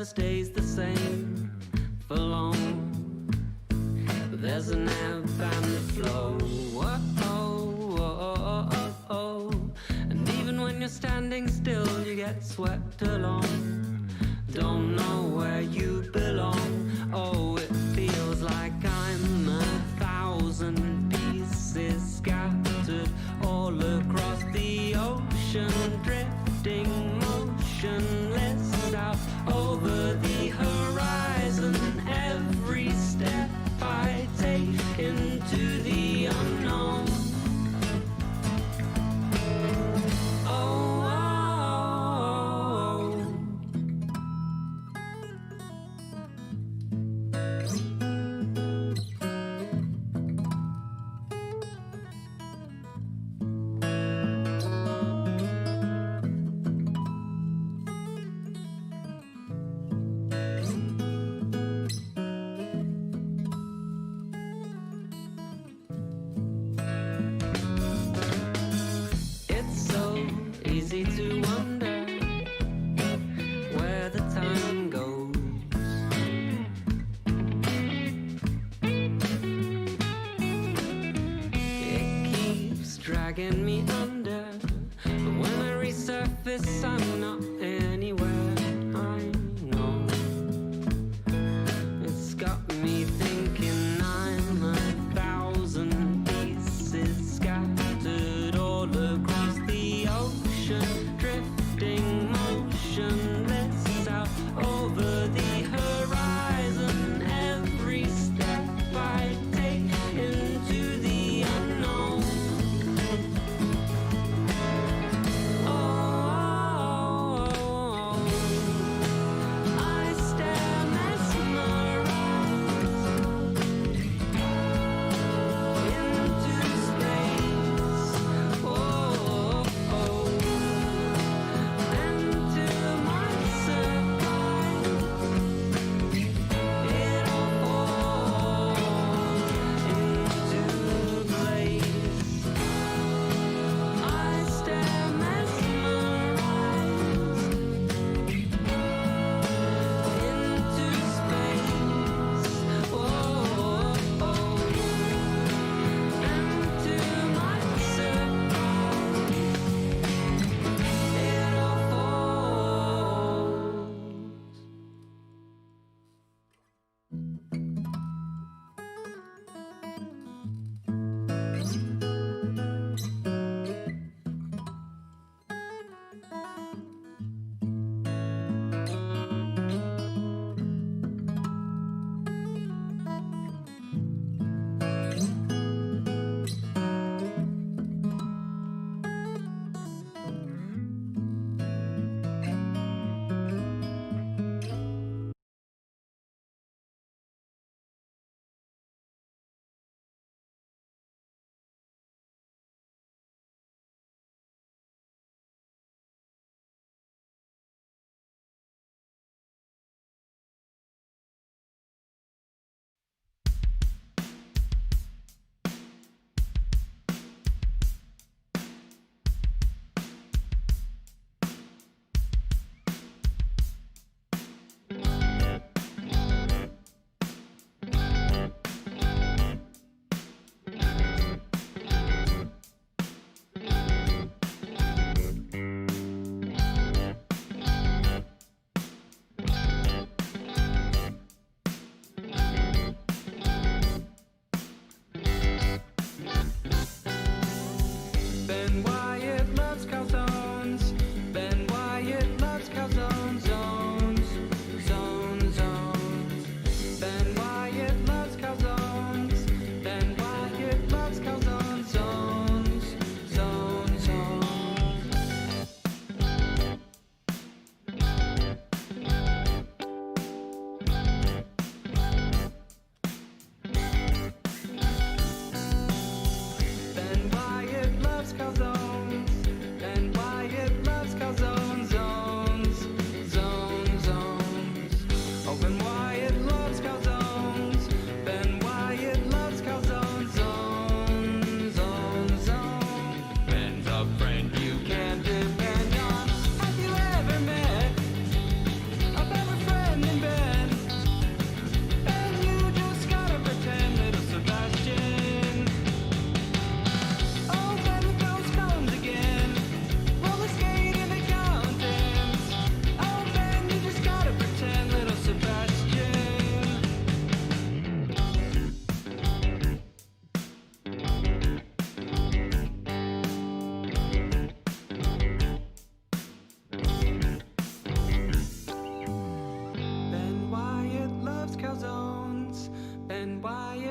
never stays the same for long. There's an ebb and a flow. And even when you're standing still, you get swept along. Don't know where you belong. Oh, it feels like I'm 1,000 pieces scattered all across the ocean, drifting motionless out over the horizon. Every step I take into the unknown. Easy to wonder where the time goes. It keeps dragging me under. When I resurface, I'm not anywhere I know. It's got me thinking I'm 1,000 pieces scattered all across the ocean, drifting motionless out over the horizon. Every step I take into the unknown. Oh,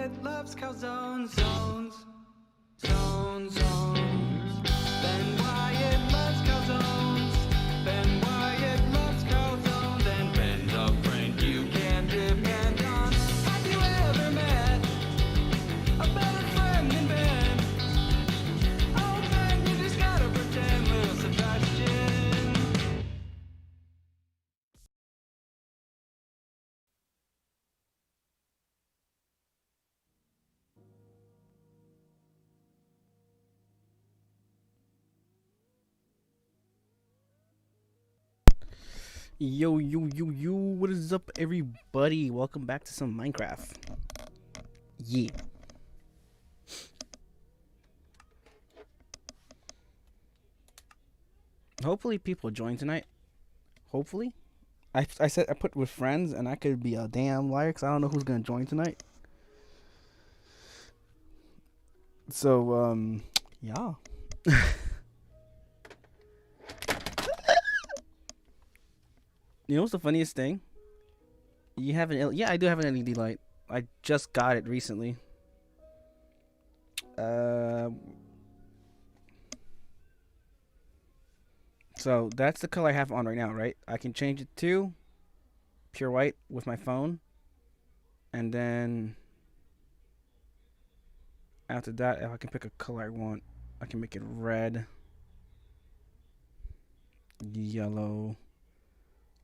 Wyatt loves calzones, zones, zones, zones. Ben Wyatt loves calzones. Ben Wyatt loves calzones. And Ben's a friend you can depend on. Have you ever met a better friend than Ben? Oh Ben, you just gotta pretend, little Sebastian. Yo, what is up, everybody? Welcome back to some Minecraft. Yeah. Hopefully people join tonight. Hopefully. I said I put with friends, and I could be a damn liar because I don't know who's going to join tonight. So, yeah. You know what's the funniest thing? You have an yeah, I do have an LED light. I just got it recently. So that's the color I have on right now, right? I can change it to pure white with my phone, and then after that, if I can pick a color I want, I can make it red, yellow,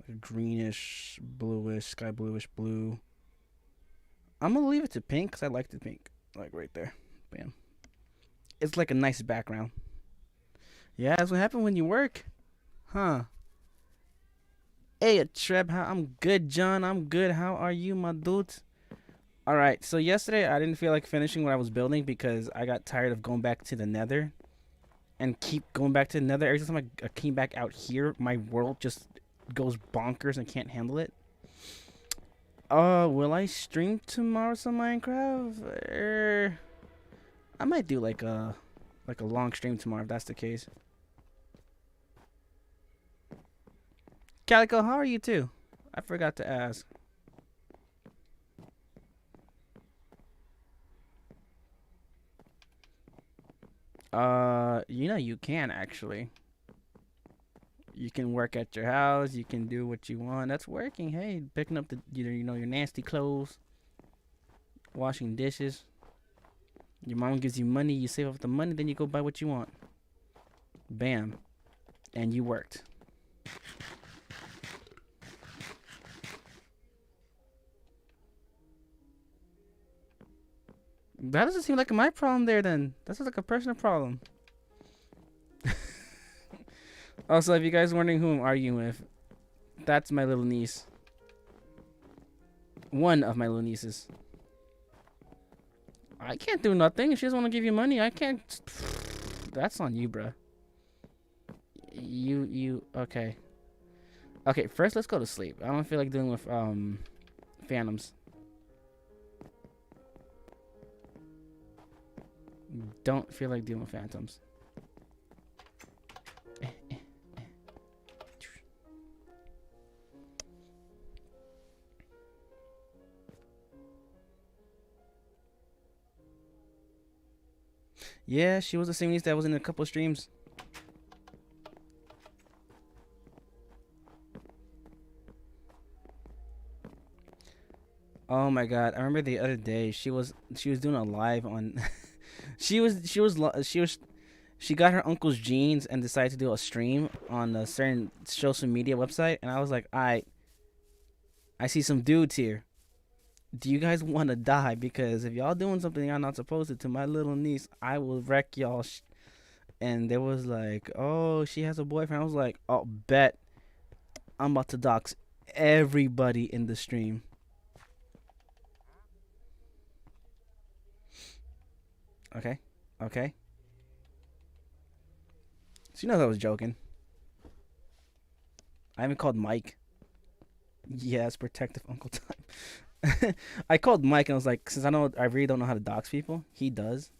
like greenish, bluish, sky bluish blue. I'm gonna leave it to pink because I like the pink, like right there. Bam. It's like a nice background. Yeah, that's what happens when you work, huh? Hey, Treb, I'm good, John. I'm good. How are you, my dude? All right. So yesterday I didn't feel like finishing what I was building because I got tired of going back to the Nether, and keep going back to the Nether. Every time I came back out here, my world just goes bonkers and can't handle it. Will I stream tomorrow some Minecraft? I might do like a long stream tomorrow if that's the case. Calico, how are you too? I forgot to ask. You know you can actually. You can work at your house. You can do what you want. That's working. Hey, picking up the your nasty clothes, washing dishes. Your mom gives you money. You save up the money. Then you go buy what you want. Bam, and you worked. That doesn't seem like my problem there. Then that sounds like a personal problem. Also, if you guys are wondering who I'm arguing with, that's my little niece. One of my little nieces. I can't do nothing. If she doesn't want to give you money, I can't. That's on you, bruh. Okay. Okay, first let's go to sleep. I don't feel like dealing with, phantoms. Don't feel like dealing with phantoms. Yeah, she was the same niece that was in a couple of streams. Oh my god, I remember the other day she was doing a live on she got her uncle's jeans and decided to do a stream on a certain social media website, and I was like, I see some dudes here. Do you guys want to die? Because if y'all doing something y'all not supposed to my little niece, I will wreck y'all. And there was like, oh, she has a boyfriend. I was like, oh, bet I'm about to dox everybody in the stream. Okay. So you know I was joking. I haven't called Mike. Yes, protective Uncle Time. I called Mike and I was like, since I really don't know how to dox people, he does.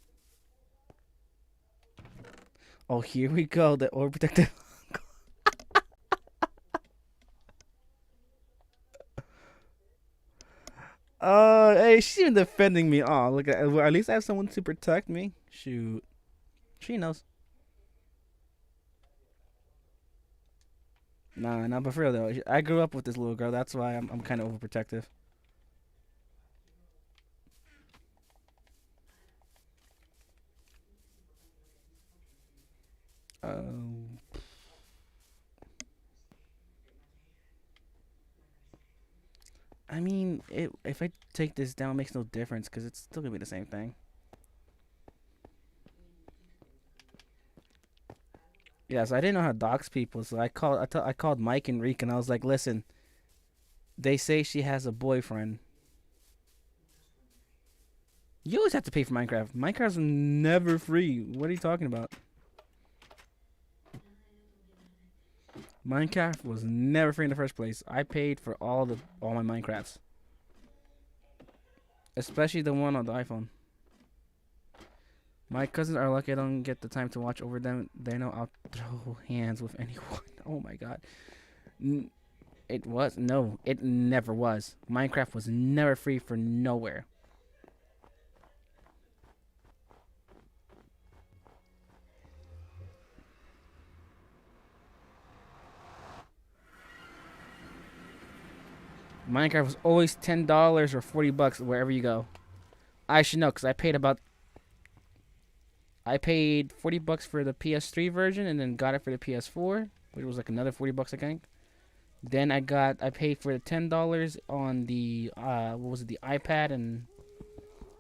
Oh, here we go. The overprotective uncle. Hey, she's even defending me. Oh, look at least I have someone to protect me. Shoot, she knows. Nah, but for real though, I grew up with this little girl. That's why I'm kind of overprotective. Um, I mean, if I take this down, it makes no difference because it's still gonna be the same thing. Yeah, so I didn't know how to dox people, so I called Mike and Reek, and I was like, listen, they say she has a boyfriend. You always have to pay for Minecraft. Minecraft's never free. What are you talking about? Minecraft was never free in the first place. I paid for all my Minecrafts, especially the one on the iPhone. My cousins are lucky I don't get the time to watch over them. They know I'll throw hands with anyone. Oh my god. It never was. Minecraft was never free for nowhere. Minecraft was always $10 or $40 wherever you go. I should know because I paid $40 for the PS3 version and then got it for the PS4, which was like another $40 I think. Then I paid for the $10 on the what was it, the iPad, and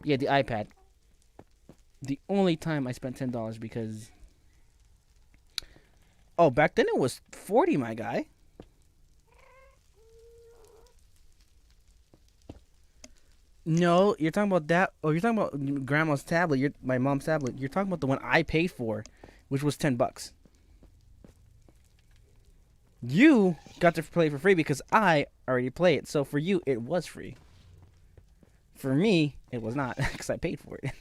yeah, the iPad. The only time I spent $10 because back then it was 40, my guy. No, you're talking about that. Oh, you're talking about grandma's tablet. My mom's tablet. You're talking about the one I paid for, which was $10. You got to play it for free because I already played it. So for you, it was free. For me, it was not because I paid for it.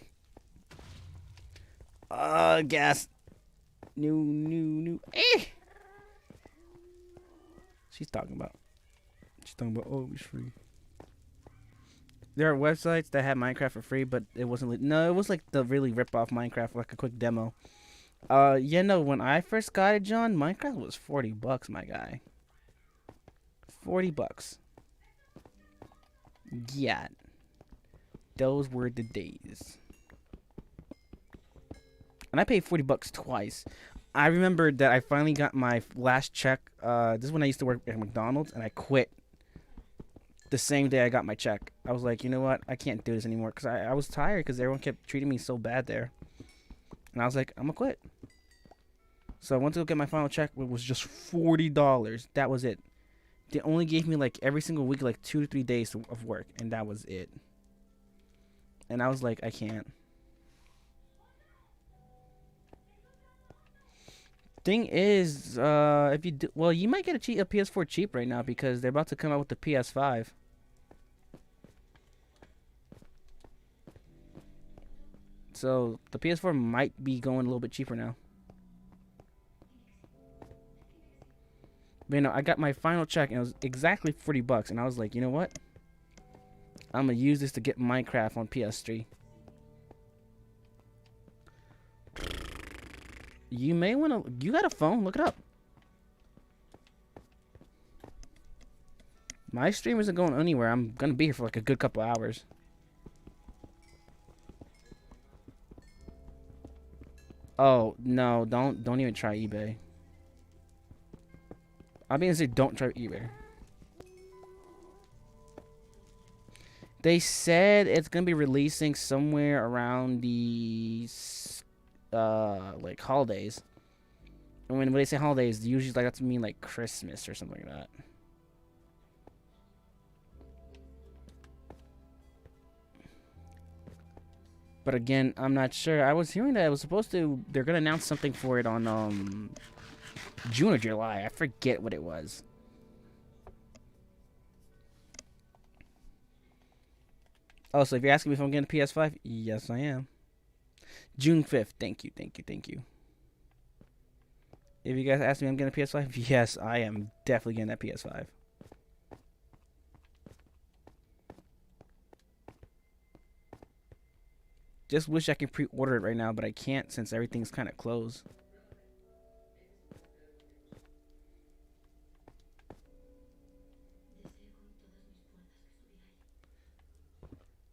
Gas. New. She's talking about. Oh, it's free. There are websites that have Minecraft for free, but it wasn't. No, it was like the really rip-off Minecraft, like a quick demo. When I first got it, John, Minecraft was $40, my guy. $40. Yeah. Those were the days. And I paid $40 twice. I remember that I finally got my last check. This is when I used to work at McDonald's, and I quit the same day I got my check. I was like, you know what? I can't do this anymore because I was tired because everyone kept treating me so bad there. And I was like, I'm going to quit. So I went to go get my final check. It was just $40. That was it. They only gave me like every single week like 2 to 3 days of work, and that was it. And I was like, I can't. Thing is, if you do, well, you might get a PS4 cheap right now because they're about to come out with the PS5. So the PS4 might be going a little bit cheaper now. But I got my final check and it was exactly $40, and I was like, you know what? I'm gonna use this to get Minecraft on PS3. You may wanna. You got a phone? Look it up. My stream isn't going anywhere. I'm gonna be here for like a good couple hours. Oh no! Don't even try eBay. I'm gonna say don't try eBay. They said it's gonna be releasing somewhere around the like holidays. And when they say holidays, usually like that's mean like Christmas or something like that. But again, I'm not sure. I was hearing that it was supposed to. They're gonna announce something for it on June or July. I forget what it was. Oh, so if you're asking me if I'm getting a PS5, yes, I am. June 5th. Thank you. If you guys ask me if I'm getting a PS5, yes, I am definitely getting that PS5. Just wish I could pre-order it right now, but I can't since everything's kind of closed.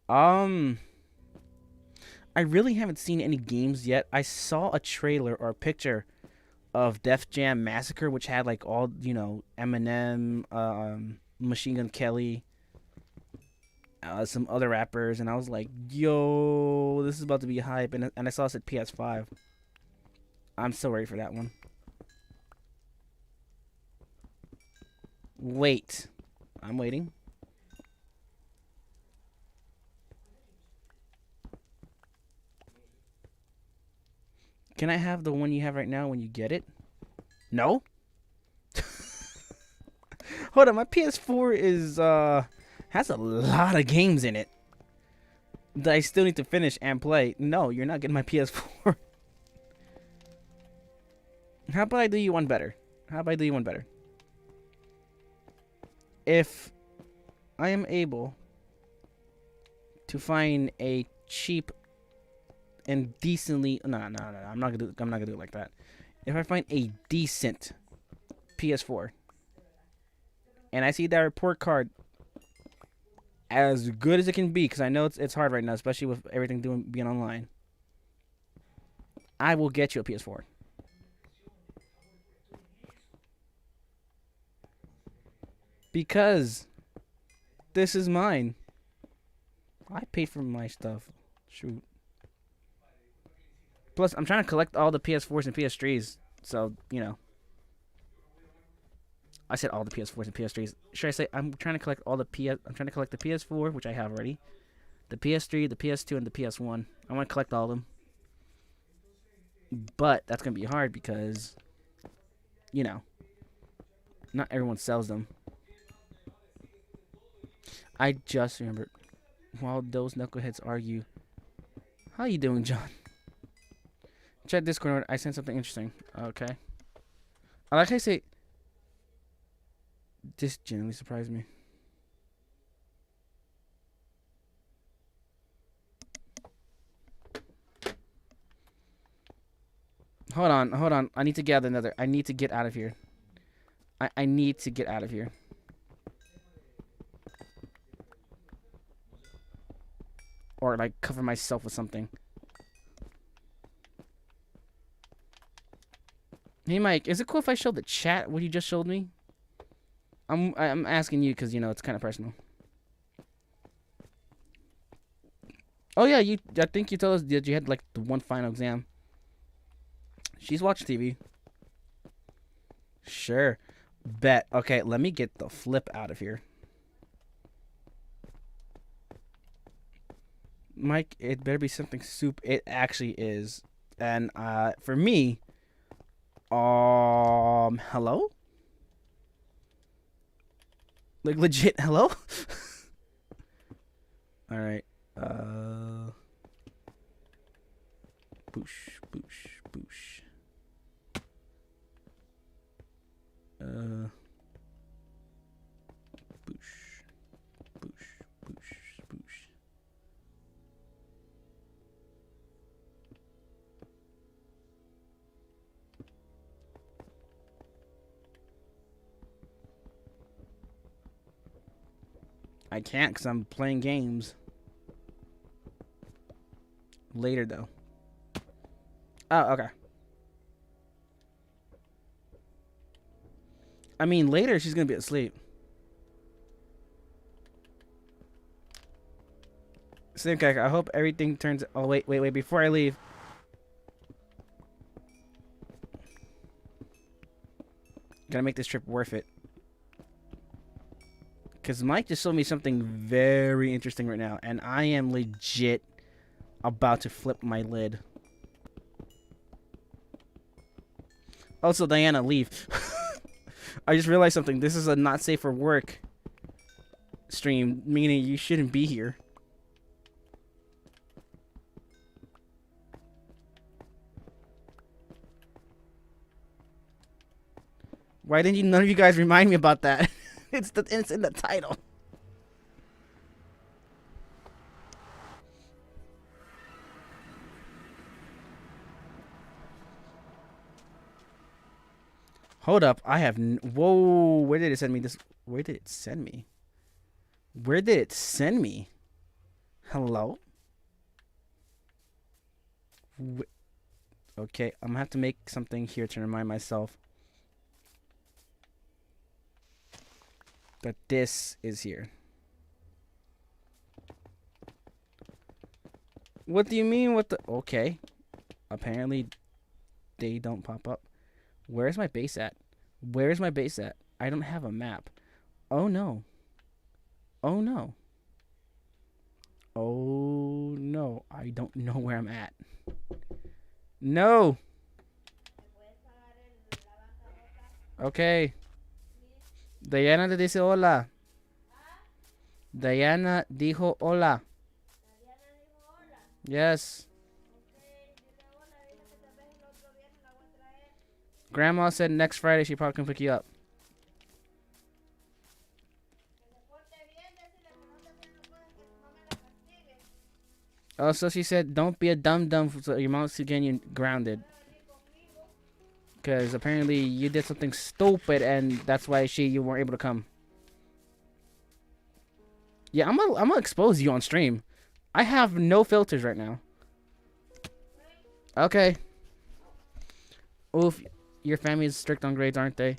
I really haven't seen any games yet. I saw a trailer or a picture of Def Jam Massacre, which had like all, you know, Eminem, Machine Gun Kelly, some other rappers, and I was like, yo, this is about to be hype. And I saw it at PS5. I'm so ready for that one. Wait. I'm waiting. Can I have the one you have right now when you get it? No? Hold on, my PS4 is has a lot of games in it that I still need to finish and play. No, you're not getting my PS4. How about I do you one better? If I am able to find a cheap and decently I'm not gonna do it like that. If I find a decent PS4 and I see that report card as good as it can be, because I know it's hard right now, especially with everything being online, I will get you a PS4. Because this is mine. I paid for my stuff. Shoot. Plus, I'm trying to collect all the PS4s and PS3s. So, you know. I said all the PS4s and PS3s. Should I say I'm trying to collect all the I'm trying to collect the PS4, which I have already. The PS3, the PS2, and the PS1. I want to collect all of them. But that's going to be hard because, you know, not everyone sells them. I just remembered. While those knuckleheads argue. How you doing, John? Check Discord. I sent something interesting. Okay. I like how I say. This genuinely surprised me. Hold on. I need to gather another. I need to get out of here. I need to get out of here. Or like cover myself with something. Hey Mike, is it cool if I show the chat what you just showed me? I'm asking you because, you know, it's kind of personal. Oh yeah, I think you told us that you had like the one final exam. She's watching TV. Sure. Bet. Okay, let me get the flip out of here. Mike, it better be something soup. It actually is. And for me, hello? Like legit, hello? All right. Boosh, boosh, boosh. Boosh, boosh, boosh, boosh. I can't because I'm playing games. Later, though. Oh, okay. I mean, later she's going to be asleep. Simkak, I hope everything turns... Oh, wait. Before I leave... Gotta make this trip worth it. Because Mike just showed me something very interesting right now. And I am legit about to flip my lid. Also, Diana, leave. I just realized something. This is a not safe for work stream, meaning you shouldn't be here. Why didn't none of you guys remind me about that? It's in the title. Hold up. I have... Whoa. Where did it send me this? Where did it send me? Where did it send me? Hello? Okay, I'm gonna have to make something here to remind myself that this is here. What do you mean? What the? Okay. Apparently, they don't pop up. Where's my base at? Where's my base at? I don't have a map. Oh no. Oh no. Oh no. I don't know where I'm at. No. Okay. Diana te dice hola. Diana dijo hola. Yes. Grandma said next Friday she probably can pick you up. Oh, so she said don't be a dum-dum so your mom's getting you grounded. Because apparently you did something stupid and that's why you weren't able to come. Yeah, I'm gonna expose you on stream. I have no filters right now. Okay. Oof, your family is strict on grades, aren't they?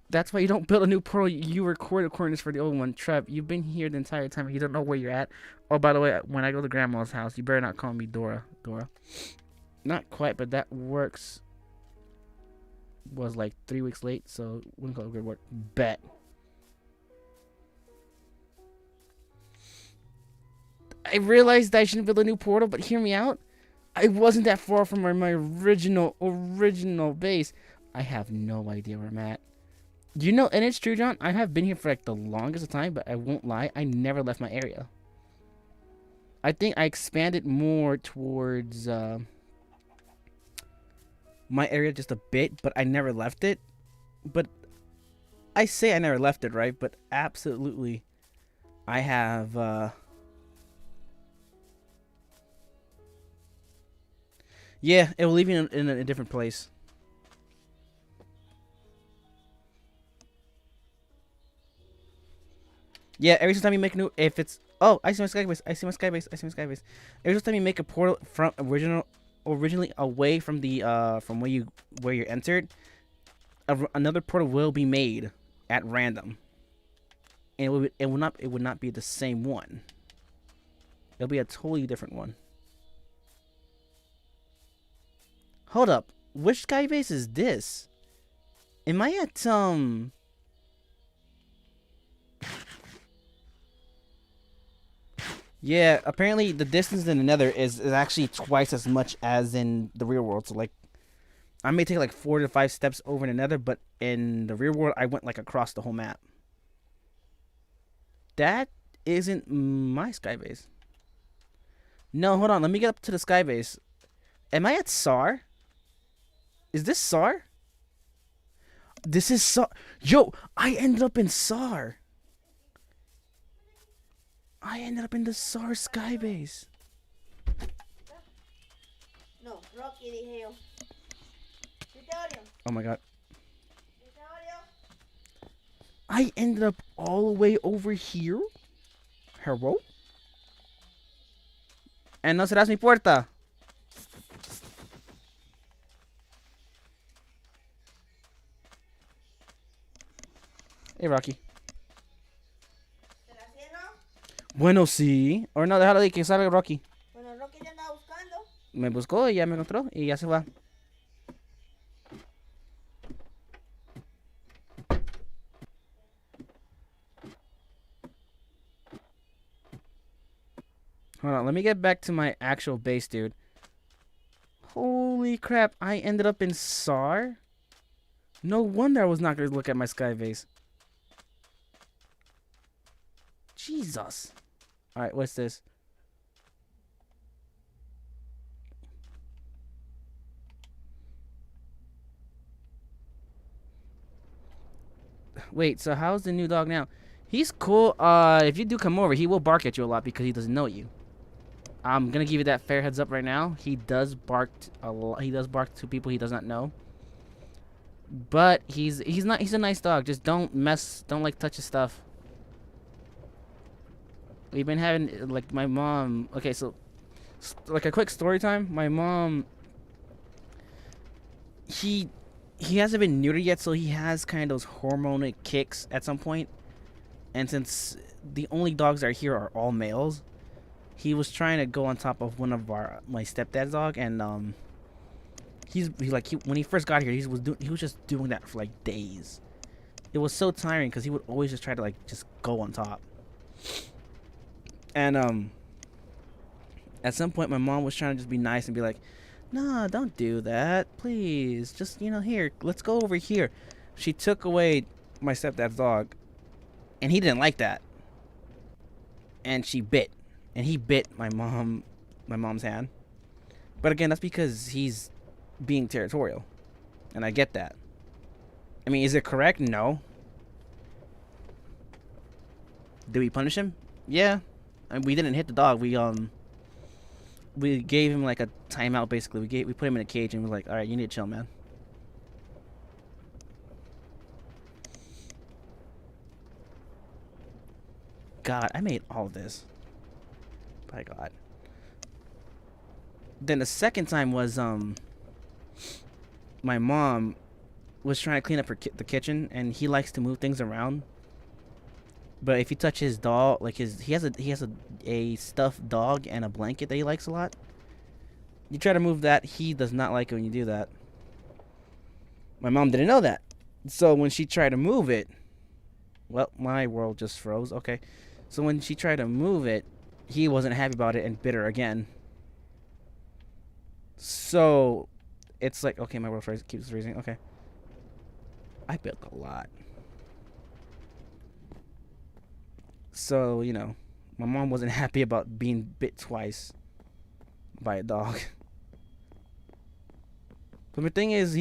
That's why you don't build a new portal. You record coordinates for the old one. Trev, you've been here the entire time. You don't know where you're at. Oh, by the way, when I go to Grandma's house, you better not call me Dora. Dora. Not quite, but that works. Was like 3 weeks late, so wouldn't call it good work. Bet. I realized that I shouldn't build a new portal, but hear me out. I wasn't that far from my original base. I have no idea where I'm at. You know, and it's true, John. I have been here for like the longest time, but I won't lie. I never left my area. I think I expanded more towards my area just a bit, but I never left it. But I say I never left it, right? But absolutely, I have. Yeah, it will leave you in a different place. Yeah, every single time you make a new, if it's, oh, I see my skybase, I see my skybase, I see my skybase. Every single time you make a portal from originally away from the from where you entered, another portal will be made at random, and it would not be the same one. It'll be a totally different one. Hold up, which skybase is this? Am I at Yeah, apparently the distance in the Nether is actually twice as much as in the real world. So like, I may take like 4 to 5 steps over in the Nether, but in the real world, I went like across the whole map. That isn't my skybase. No, hold on. Let me get up to the skybase. Am I at SAR? Is this SAR? This is SAR. Yo, I ended up in SAR. I ended up in the SAR skybase. No, Rocky dije yo. Oh my god. I ended up all the way over here. Hello? And no serás mi puerta. Hey, Rocky. Bueno, sí. O no, déjalo de que salga Rocky. Bueno, Rocky te andaba buscando. Me buscó y ya me encontró y ya se va. Hold on, let me get back to my actual base, dude. Holy crap, I ended up in SAR? No wonder I was not going to look at my sky base. Jesus. Alright, what's this? Wait, so how's the new dog now? He's cool. If you do come over, he will bark at you a lot because he doesn't know you. I'm gonna give you that fair heads up right now. He does bark a lot. He does bark to people he does not know. But he's a nice dog. Just don't like touch his stuff. We've been having like my mom. Okay, so like a quick story time. My mom, he hasn't been neutered yet, so he has kind of those hormonal kicks at some point. And since the only dogs that are here are all males, he was trying to go on top of one of my stepdad's dog, and when he first got here, he was just doing that for like days. It was so tiring because he would always just try to like just go on top. And at some point, my mom was trying to just be nice and be like, "No, don't do that, please. Just here, let's go over here." She took away my stepdad's dog, and he didn't like that. And she bit, and he bit my mom's hand. But again, that's because he's being territorial, and I get that. I mean, is it correct? No. Did we punish him? Yeah. I mean, we didn't hit the dog. We gave him like a timeout. Basically, we put him in a cage and was like, "All right, you need to chill, man." God, I made all of this. By God. Then the second time was my mom was trying to clean up the kitchen, and he likes to move things around. But if you touch his doll, like he has a stuffed dog and a blanket that he likes a lot. You try to move that, he does not like it when you do that. My mom didn't know that, so when she tried to move it, well, my world just froze. Okay, so when she tried to move it, he wasn't happy about it and bit her again. So it's like, okay, my world keeps freezing. Okay, I built a lot. So, my mom wasn't happy about being bit twice by a dog. But the thing is,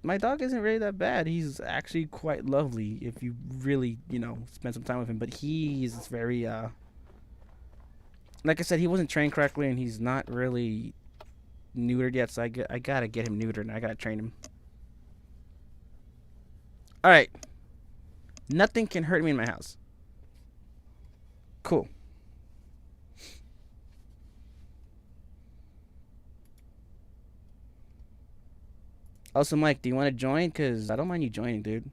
my dog isn't really that bad. He's actually quite lovely if you really, spend some time with him. But he's very, like I said, he wasn't trained correctly, and he's not really neutered yet. So I gotta get him neutered, and I gotta train him. Alright. Nothing can hurt me in my house. Cool. Also, Mike, do you want to join? Because I don't mind you joining, dude.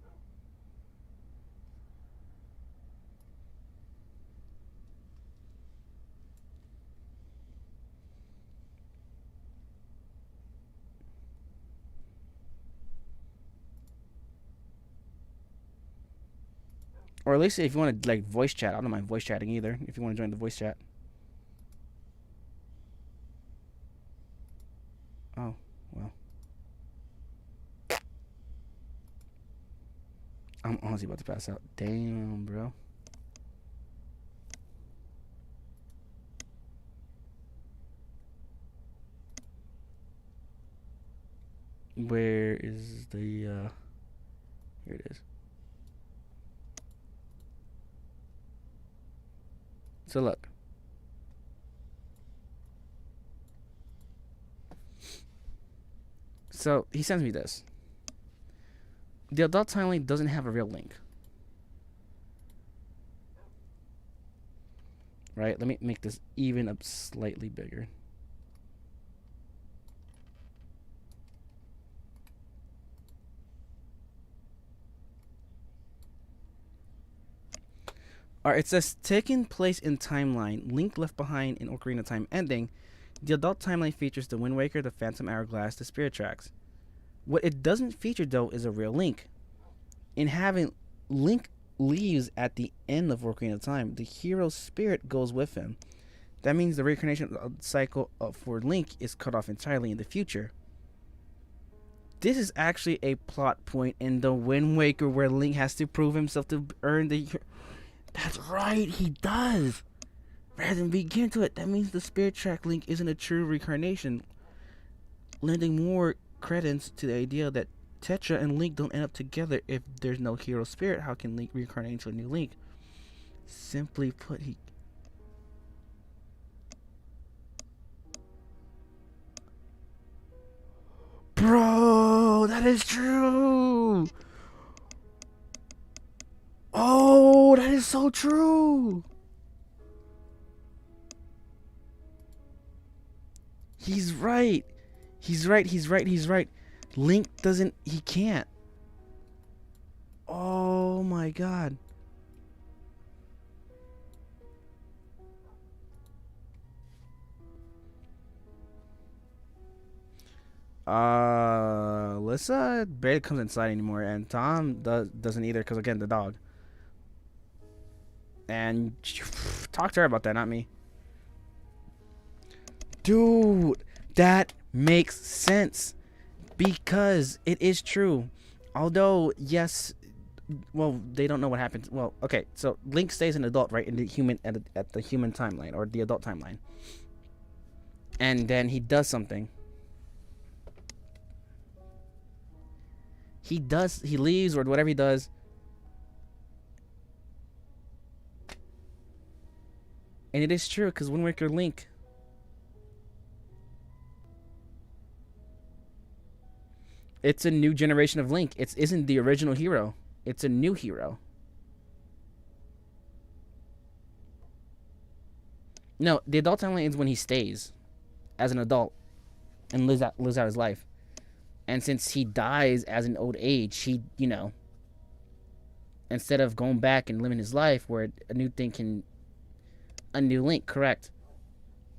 Or at least if you want to, like, voice chat. I don't mind voice chatting either, if you want to join the voice chat. Oh, well. I'm honestly about to pass out. Damn, bro. Where is the, here it is. So look. So he sends me this. The adult timeline doesn't have a real link. Right? Let me make this even up slightly bigger. Alright, it says taking place in timeline, link left behind in Ocarina of Time ending. The adult timeline features the Wind Waker, the Phantom Hourglass, the Spirit Tracks. What it doesn't feature though is a real Link. In having Link leaves at the end of Ocarina of Time, the hero's spirit goes with him. That means the reincarnation cycle for Link is cut off entirely in the future. This is actually a plot point in the Wind Waker where Link has to prove himself to earn the... That's right, he does. Rather than begin to it, that means the Spirit Track Link isn't a true reincarnation, lending more credence to the idea that Tetra and Link don't end up together if there's no hero spirit. How can Link reincarnate into a new Link? Simply put, he... Bro, that is true! is so true. He's right. He's right. He's right. He's right. Link doesn't. He can't. Oh my god. Lissa barely comes inside anymore, and Tom doesn't either, because again, the dog. And talk to her about that, not me. Dude, that makes sense, because it is true. Although, yes, well, they don't know what happens. Well, okay, so Link stays an adult, right, in the human at the human timeline, or the adult timeline, and then he does something. He leaves, or whatever he does. And it is true, because Wind Waker Link, it's a new generation of Link. It isn't the original hero. It's a new hero. No, the adult timeline is when he stays as an adult and lives out his life. And since he dies as an old age, he, instead of going back and living his life where a new Link, correct.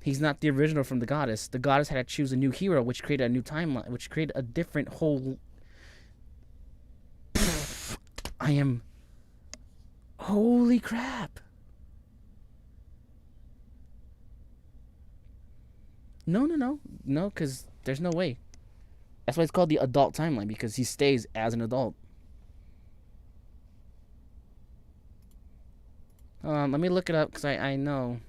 He's not the original from the goddess. The goddess had to choose a new hero, which created a new timeline, which created a different whole... Holy crap. No, because there's no way. That's why it's called the adult timeline, because he stays as an adult. Let me look it up, because I know.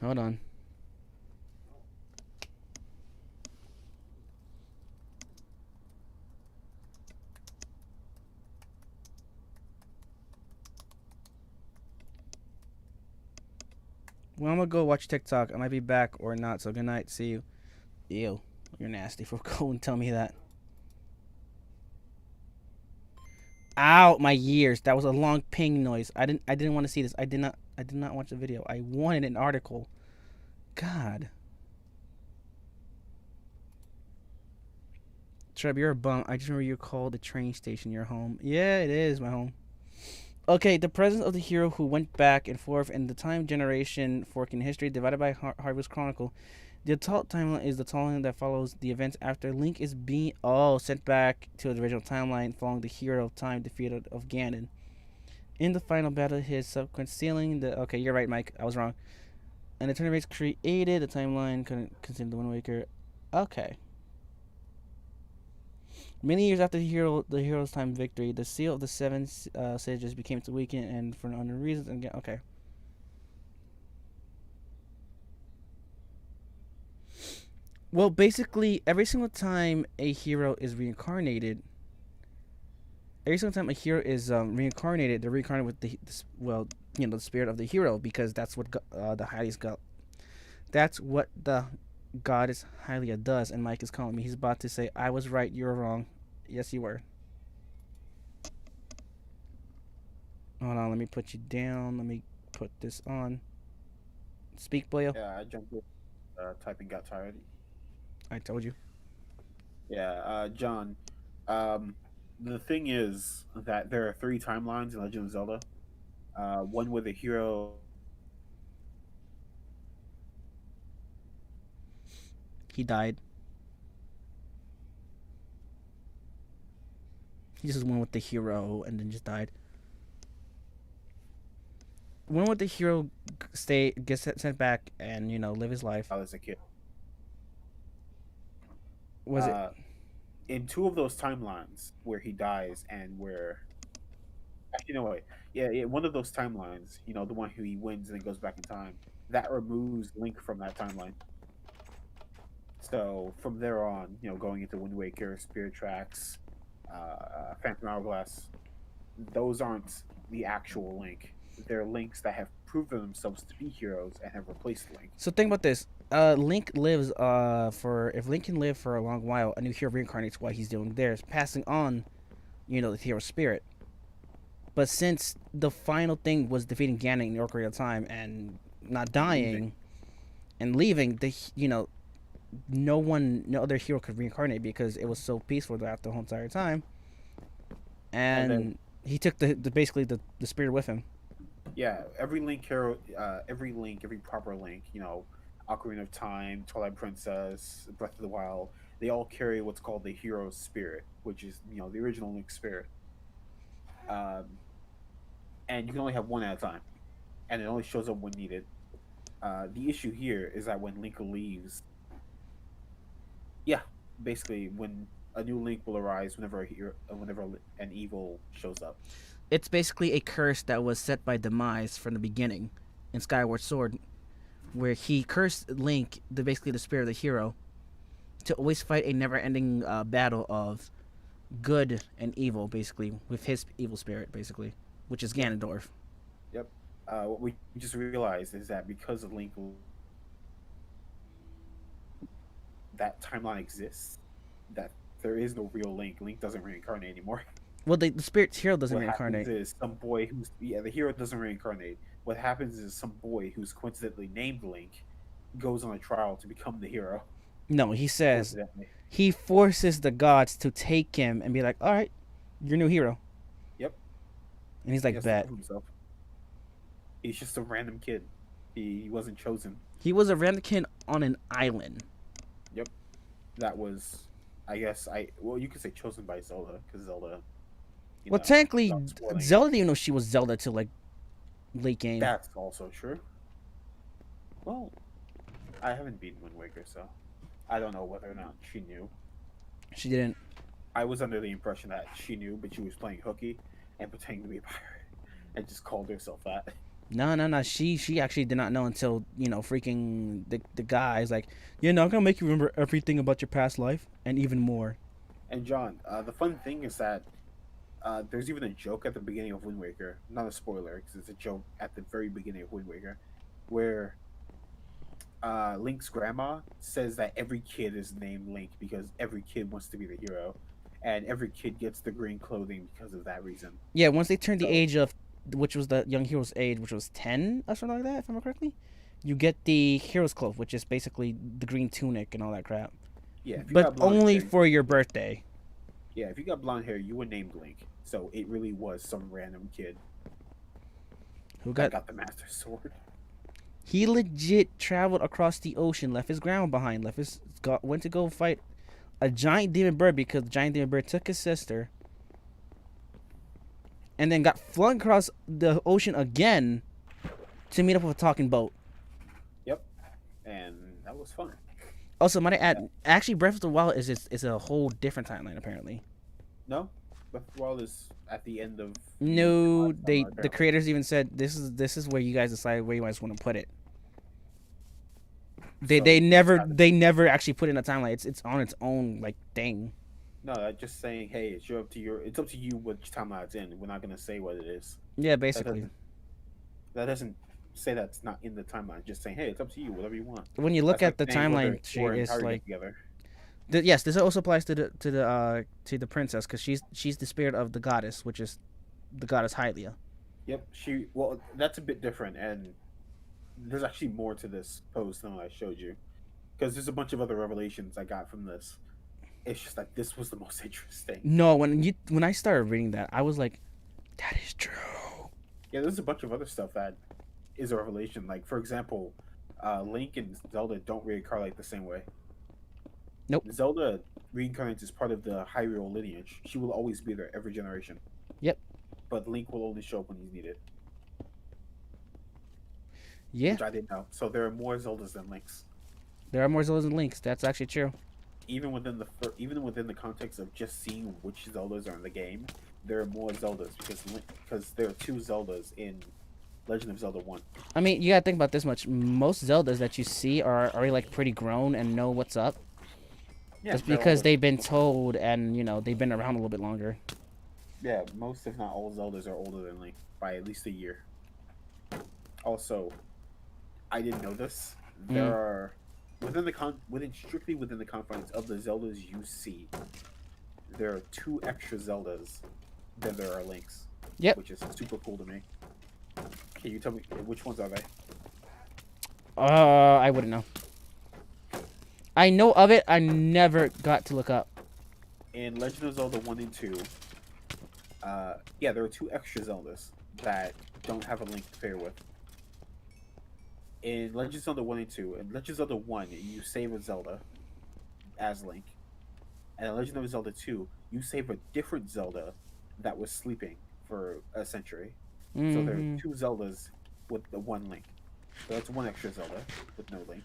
Hold on. Well, I'm gonna go watch TikTok. I might be back or not, so good night. See you. Ew. You're nasty for going and tell me that. Ow, my ears. That was a long ping noise. I didn't want to see this. I did not watch the video. I wanted an article. God. Treb, you're a bum. I just remember you called the train station your home. Yeah, it is my home. Okay, the presence of the hero who went back and forth in the time generation fork in history divided by Harvest Chronicle. The adult timeline is the timeline that follows the events after Link is being sent back to the original timeline following the hero of time defeat of Ganon. In the final battle, his subsequent sealing the... Okay, you're right, Mike. I was wrong. And the tournament created the timeline couldn't consider the Wind Waker. Okay. Many years after the hero's time victory, the seal of the seven sages became to weaken, and for unknown reasons. Again, okay. Well, basically, every single time a hero is reincarnated, they're reincarnated with the spirit of the hero, because that's what that's what the goddess Hylia does. And Mike is calling me. He's about to say, I was right, you were wrong. Yes, you were. Hold on, let me put you down. Let me put this on. Speak, Boyo. Yeah, I jumped in. Typing got tired. I told you. Yeah, John. The thing is that there are 3 timelines in Legend of Zelda. One where the hero... He died. He just went with the hero and then just died. When would the hero gets sent back and live his life? As a kid. Was it in 2 of those timelines where he dies and where... Actually, no, wait. Yeah, one of those timelines, the one who he wins and then goes back in time, that removes Link from that timeline. So from there on, going into Wind Waker, Spirit Tracks, Phantom Hourglass, those aren't the actual Link. they're links that have proven themselves to be heroes and have replaced Link. So think about this. Link lives for if Link can live for a long while, a new hero reincarnates while he's doing theirs, passing on, the hero spirit. But since the final thing was defeating Ganon in the Ocarina of Time and not dying and leaving, no other hero could reincarnate because it was so peaceful throughout the whole entire time. And then, he took basically the spirit with him. Yeah, every Link hero, every proper Link, Ocarina of Time, Twilight Princess, Breath of the Wild, they all carry what's called the hero spirit, which is the original Link spirit. And you can only have one at a time, and it only shows up when needed. The issue here is that when Link leaves, basically when a new Link will arise whenever an evil shows up. It's basically a curse that was set by Demise from the beginning in Skyward Sword, where he cursed Link, basically the spirit of the hero, to always fight a never-ending battle of good and evil, basically, with his evil spirit, basically, which is Ganondorf. Yep. What we just realized is that because of Link, that timeline exists, that there is no real Link. Link doesn't reincarnate anymore. Well, the spirit's hero doesn't What reincarnate. happens is some boy the hero doesn't reincarnate. What happens is some boy who's coincidentally named Link goes on a trial to become the hero. No, he says he forces the gods to take him and be like, all right, you're new hero. Yep. And he's like, bet. He's just a random kid. He wasn't chosen. He was a random kid on an island. Yep. That was, I guess, you could say chosen by Zelda, because Zelda... Well, technically, Zelda didn't even know she was Zelda till, like, late game. That's also true. Well, I haven't beaten Wind Waker, so I don't know whether or not she knew. She didn't. I was under the impression that she knew, but she was playing hooky and pretending to be a pirate and just called herself that. No. She actually did not know until, freaking the guy's like, I'm gonna make you remember everything about your past life and even more. And John, the fun thing is that there's even a joke at the beginning of Wind Waker. Not a spoiler, because it's a joke at the very beginning of Wind Waker, where Link's grandma says that every kid is named Link because every kid wants to be the hero, and every kid gets the green clothing because of that reason. Yeah, once they turned the age of, which was the young hero's age, which was 10 or something like that, if I remember correctly, you get the hero's cloak, which is basically the green tunic and all that crap. Yeah, but only for your birthday. Yeah, if you got blonde hair, you were named Link. So it really was some random kid who got the Master Sword. He legit traveled across the ocean, left his grandma behind, went to go fight a giant demon bird because the giant demon bird took his sister, and then got flung across the ocean again to meet up with a talking boat. Yep, and that was fun. Also, might I add, actually, Breath of the Wild is a whole different timeline apparently. No, Breath of the Wild is at the end of. No, the creators even said this is where you guys decide where you guys want to put it. They never actually put in a timeline. It's on its own like thing. No, just saying, hey, it's up to you which timeline it's in. We're not gonna say what it is. Yeah, basically. That doesn't say that's not in the timeline. Just saying, hey, it's up to you, whatever you want. When you look at the timeline, it's like yes, this also applies to the princess because she's the spirit of the goddess, which is the goddess Hylia. Yep, that's a bit different, and there's actually more to this post than what I showed you, because there's a bunch of other revelations I got from this. It's just like this was the most interesting. No, when I started reading that, I was like, that is true. Yeah, there's a bunch of other stuff that is a revelation. Like, for example, Link and Zelda don't reincarnate the same way. Nope. Zelda reincarnates as part of the Hyrule lineage. She will always be there every generation. Yep. But Link will only show up when he's needed. Yeah. Which I didn't know. So there are more Zeldas than Links. There are more Zeldas than Links. That's actually true. Even within the context of just seeing which Zeldas are in the game, there are more Zeldas because there are 2 Zeldas in Legend of Zelda 1. I mean, you gotta think about this much. Most Zeldas that you see are already like pretty grown and know what's up. Yeah, just because they've been told and they've been around a little bit longer. Yeah, most if not all Zeldas are older than Link by at least a year. also, I didn't know this. There are within the confines of the Zeldas you see, there are 2 extra Zeldas than there are Links, Yep. which is super cool to me. Can you tell me which ones are they? I wouldn't know. I know of it. I never got to look up. In Legend of Zelda 1 and 2, yeah, there are 2 extra Zeldas that don't have a Link to pair with. In Legend of Zelda 1 and 2, in Legend of Zelda 1, you save a Zelda as Link. And in Legend of Zelda 2, you save a different Zelda that was sleeping for a century. So there are 2 Zeldas with the 1 Link. So that's 1 extra Zelda with no Link.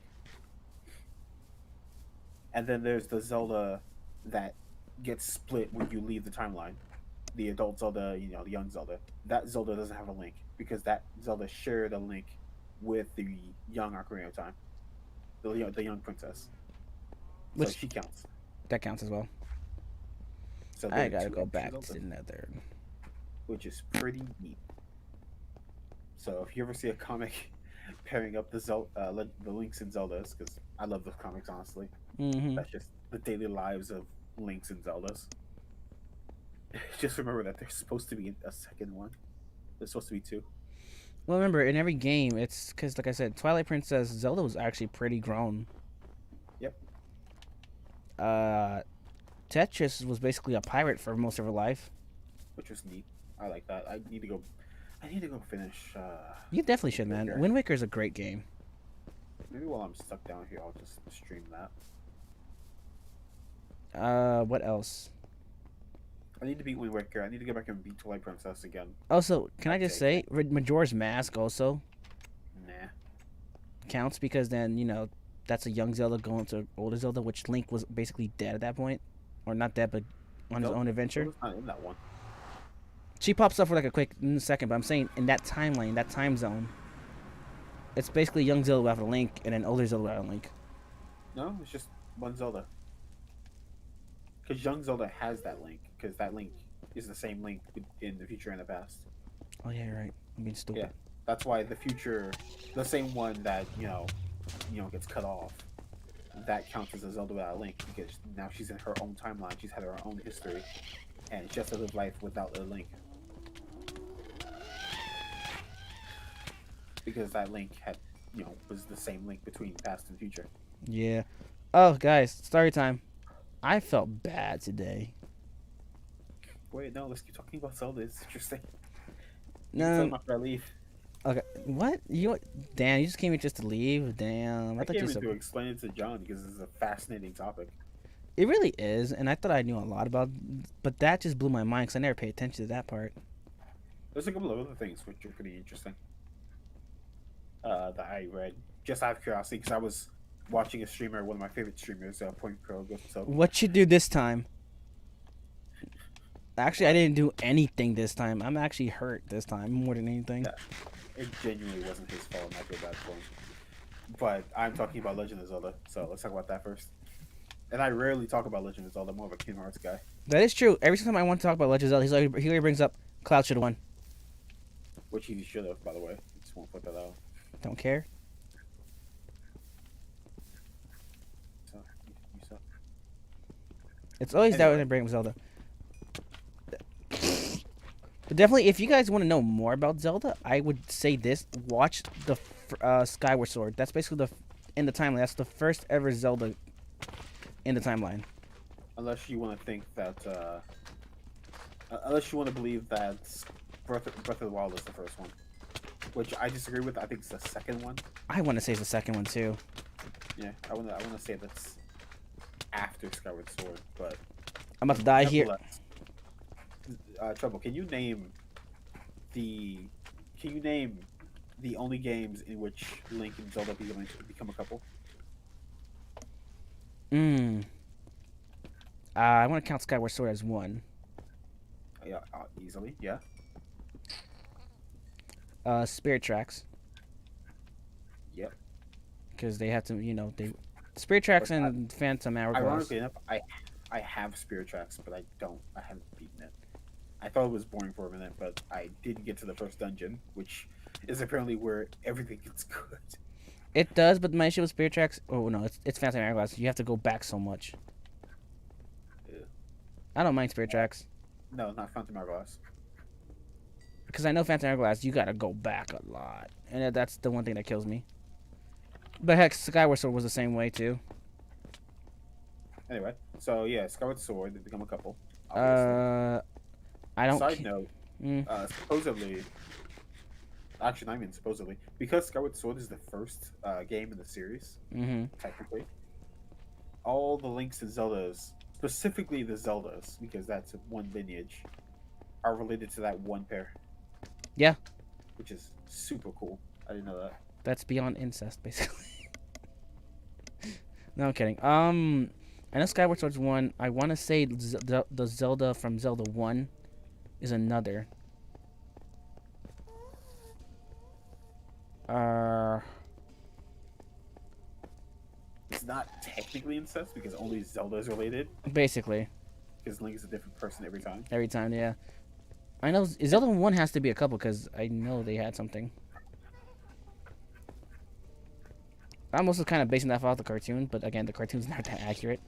And then there's the Zelda that gets split when you leave the timeline. The adult Zelda, the young Zelda. That Zelda doesn't have a Link because that Zelda shared a Link with the young Ocarina of Time, the young princess. So Which she counts. that counts as well. So I there are gotta 2 go extra back Zeldas, to Nether. which is pretty neat. So if you ever see a comic pairing up the Links and Zeldas, because I love those comics, honestly. That's just the daily lives of Links and Zeldas. Just remember that there's supposed to be a second one. There's supposed to be 2. Well, remember, in every game, it's because, like I said, Twilight Princess Zelda was actually pretty grown. Yep. Tetris was basically a pirate for most of her life. Which was neat. I like that. I need to go finish. You definitely should, Wind man. Waker. Wind Waker is a great game. Maybe while I'm stuck down here, I'll just stream that. What else? I need to beat Wind Waker. I need to go back and beat Twilight Princess again. Also, can I just say, Majora's Mask also Nah. counts because then, that's a young Zelda going to older Zelda, which Link was basically dead at that point. Or not dead, but on his own adventure. Zelda's not in that one. She pops up for like a quick second, but I'm saying in that timeline, that time zone, it's basically young Zelda without a Link and then older Zelda without a Link. No, it's just one Zelda. Because young Zelda has that Link. Because that Link is the same Link in the future and the past. Oh yeah, you're right. I'm being stupid. Yeah, that's why the future, the same one that gets cut off, that counts as a Zelda without a Link because now she's in her own timeline. She's had her own history, and she has to live life without a Link. Because that Link had, was the same Link between past and future. Yeah. Oh, guys, story time. I felt bad today. Wait, no, let's keep talking about Zelda. It's interesting. No. After I leave. Okay. What? Damn, you just came here just to leave? Damn. I thought came you in to explain it to John because it's a fascinating topic. It really is, and I thought I knew a lot about, but that just blew my mind because I never paid attention to that part. There's a couple of other things which are pretty interesting. That I read just out of curiosity because I was watching a streamer, one of my favorite streamers, Point Pro. What's up? What you do this time? Actually, I didn't do anything this time. I'm actually hurt this time more than anything. Yeah, it genuinely wasn't his fault. I feel bad for him. But I'm talking about Legend of Zelda, so let's talk about that first. And I rarely talk about Legend of Zelda. I'm more of a Kingdom Hearts guy. That is true. Every time I want to talk about Legend of Zelda, he always brings up Cloud should have won. Which he should have, by the way. Just won't put that out. Don't care. So, you suck. It's always that when I bring up Zelda. But definitely, if you guys want to know more about Zelda, I would say this: watch the Skyward Sword. That's basically in the timeline. That's the first ever Zelda in the timeline. Unless you want to think that, unless you want to believe that Breath of the Wild is the first one, which I disagree with. I think it's the second one. I want to say it's the second one too. Yeah, I want to say that's after Skyward Sword, but I'm about to die here. Trouble. Can you name the only games in which Link and Zelda become a couple? I want to count Skyward Sword as one. Yeah, easily. Yeah. Spirit Tracks. Yep. Because they have to, Spirit Tracks and Phantom Hourglass. Ironically enough, I have Spirit Tracks, but I haven't beaten it. I thought it was boring for a minute, but I did get to the first dungeon, which is apparently where everything gets good. It does, but my issue with Spirit Tracks. Oh no, it's Phantom Hourglass. You have to go back so much. Yeah. I don't mind Spirit Tracks No, not Phantom Hourglass. because I know Phantom Hourglass. You gotta go back a lot, and that's the one thing that kills me. But heck, Skyward Sword was the same way too. Anyway, so yeah, Skyward Sword, they become a couple. I don't. Side note, Mm, supposedly, actually not even supposedly, because Skyward Sword is the first game in the series, mm-hmm. technically, all the Links and Zeldas, specifically the Zeldas, because that's one lineage, are related to that one pair. Yeah. Which is super cool. I didn't know that. That's beyond incest, basically. No, I'm kidding. I know Skyward Sword's one. I want to say the Zelda from Zelda 1 is another. It's not technically incest because only Zelda is related. Basically. Because Link is a different person every time. Every time, yeah. I know Zelda 1 has to be a couple because I know they had something. I'm also kind of basing that off the cartoon, but again, the cartoon's not that accurate.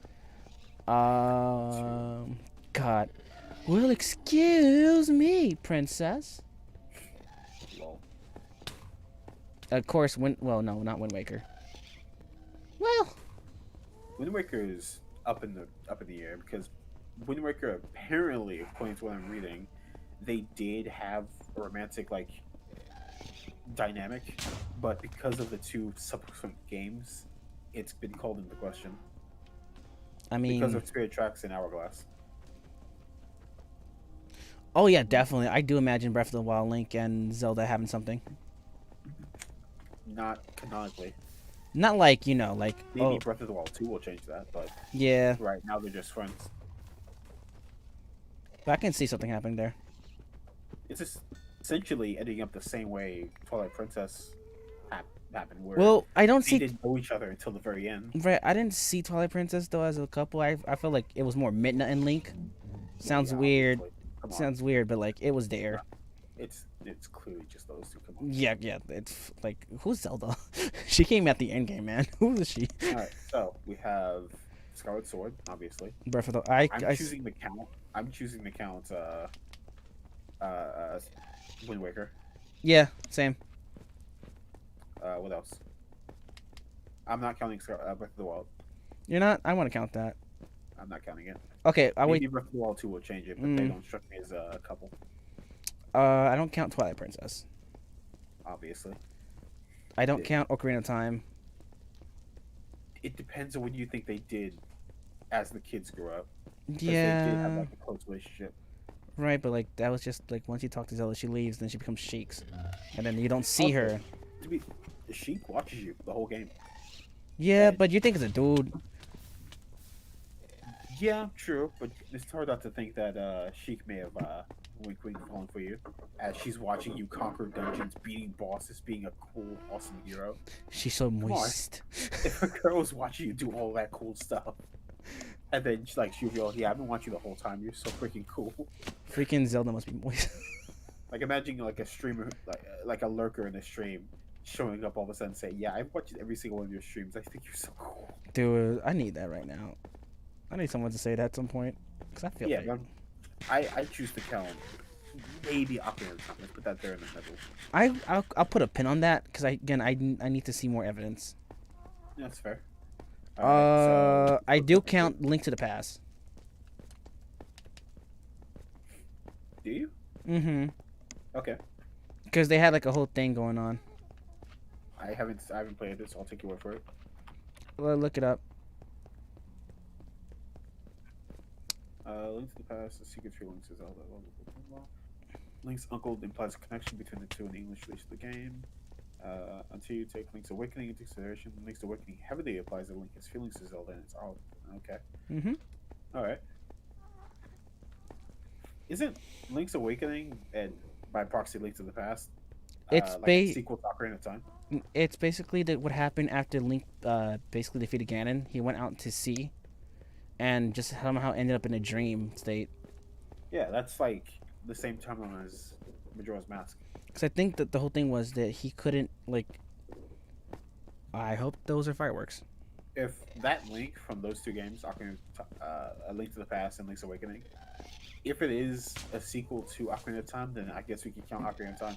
God. Well, excuse me, princess. Lol. Of course, well, no, not Wind Waker. Well, Wind Waker is up in the air because Wind Waker apparently, according to what I'm reading, they did have a romantic dynamic, but because of the two subsequent games, it's been called into question. I mean, Because of Spirit Tracks and Hourglass. Oh yeah, definitely. I do imagine Breath of the Wild, Link, and Zelda having something. Not canonically. Not like Maybe Breath of the Wild 2 will change that, but yeah. Right now they're just friends. But I can see something happening there. It's just essentially ending up the same way Twilight Princess happened, where Well, I don't they see. didn't know each other until the very end. Right, I didn't see Twilight Princess though as a couple. I feel like it was more Midna and Link. Sounds Yeah, weird. Come on. Sounds weird, but like it was there. It's clearly just those two. Come on. Yeah. It's like who's Zelda? She came at the end game, man. Who is she? All right, so we have Skyward Sword, obviously. Breath of the. I'm choosing the count. Wind Waker. Yeah, same. What else? I'm not counting Breath of the Wild. You're not. I want to count that. I'm not counting it. Okay, I wait. Maybe Breath of the Wild 2 will change it, but they don't strike me as a couple. I don't count Twilight Princess. Obviously. I don't count Ocarina of Time. It depends on what you think they did as the kids grew up. 'Cause they did have Yeah. like a close relationship. Right, but like that was just like once you talk to Zelda, she leaves, then she becomes Sheik's, and then you don't see Also, her. To be, Sheik watches you the whole game. Yeah, and- but you think it's a dude. Yeah, true, but it's hard not to think that Sheik may have wink fallen for you as she's watching you conquer dungeons, beating bosses, being a cool, awesome hero. She's so on. moist. If a girl was watching you do all that cool stuff, and then she'll go, "Yeah, I've been watching you the whole time. You're so freaking cool." Freaking Zelda must be moist. Like imagine like a streamer, like a lurker in a stream, showing up all of a sudden, saying, "Yeah, I've watched every single one of your streams. I think you're so cool." Dude, I need that right now. I need someone to say that at some point, cause I feel Yeah, like I choose to count maybe Ocarina of Time. Let's put that there in the middle. I'll put a pin on that, cause I need to see more evidence. Yeah, that's fair. Alright, I do count Link to the Past. do you? Mm-hmm. Okay. Cause they had like a whole thing going on. I haven't played this. So I'll take your word for it. Well, look it up. Link to the Past, The Secret to Link's Zelda. Blah, blah, blah, blah. Link's uncle implies a connection between the two in the English release of the game. Until you take Link's Awakening into consideration, Link's Awakening heavily applies that Link has feelings to Zelda, and it's all okay. Mm-hmm. All right. Isn't Link's Awakening and by proxy Link to the Past? It's like a sequel to Ocarina of Time. It's basically what happened after Link basically defeated Ganon. He went out to sea, and just somehow ended up in a dream state. Yeah, that's like the same timeline as Majora's Mask. Because I think that the whole thing was that he couldn't, like... I hope those are fireworks. If that Link from those two games, A Link to the Past and Link's Awakening, if it is a sequel to Ocarina of Time, then I guess we can count Ocarina of Time.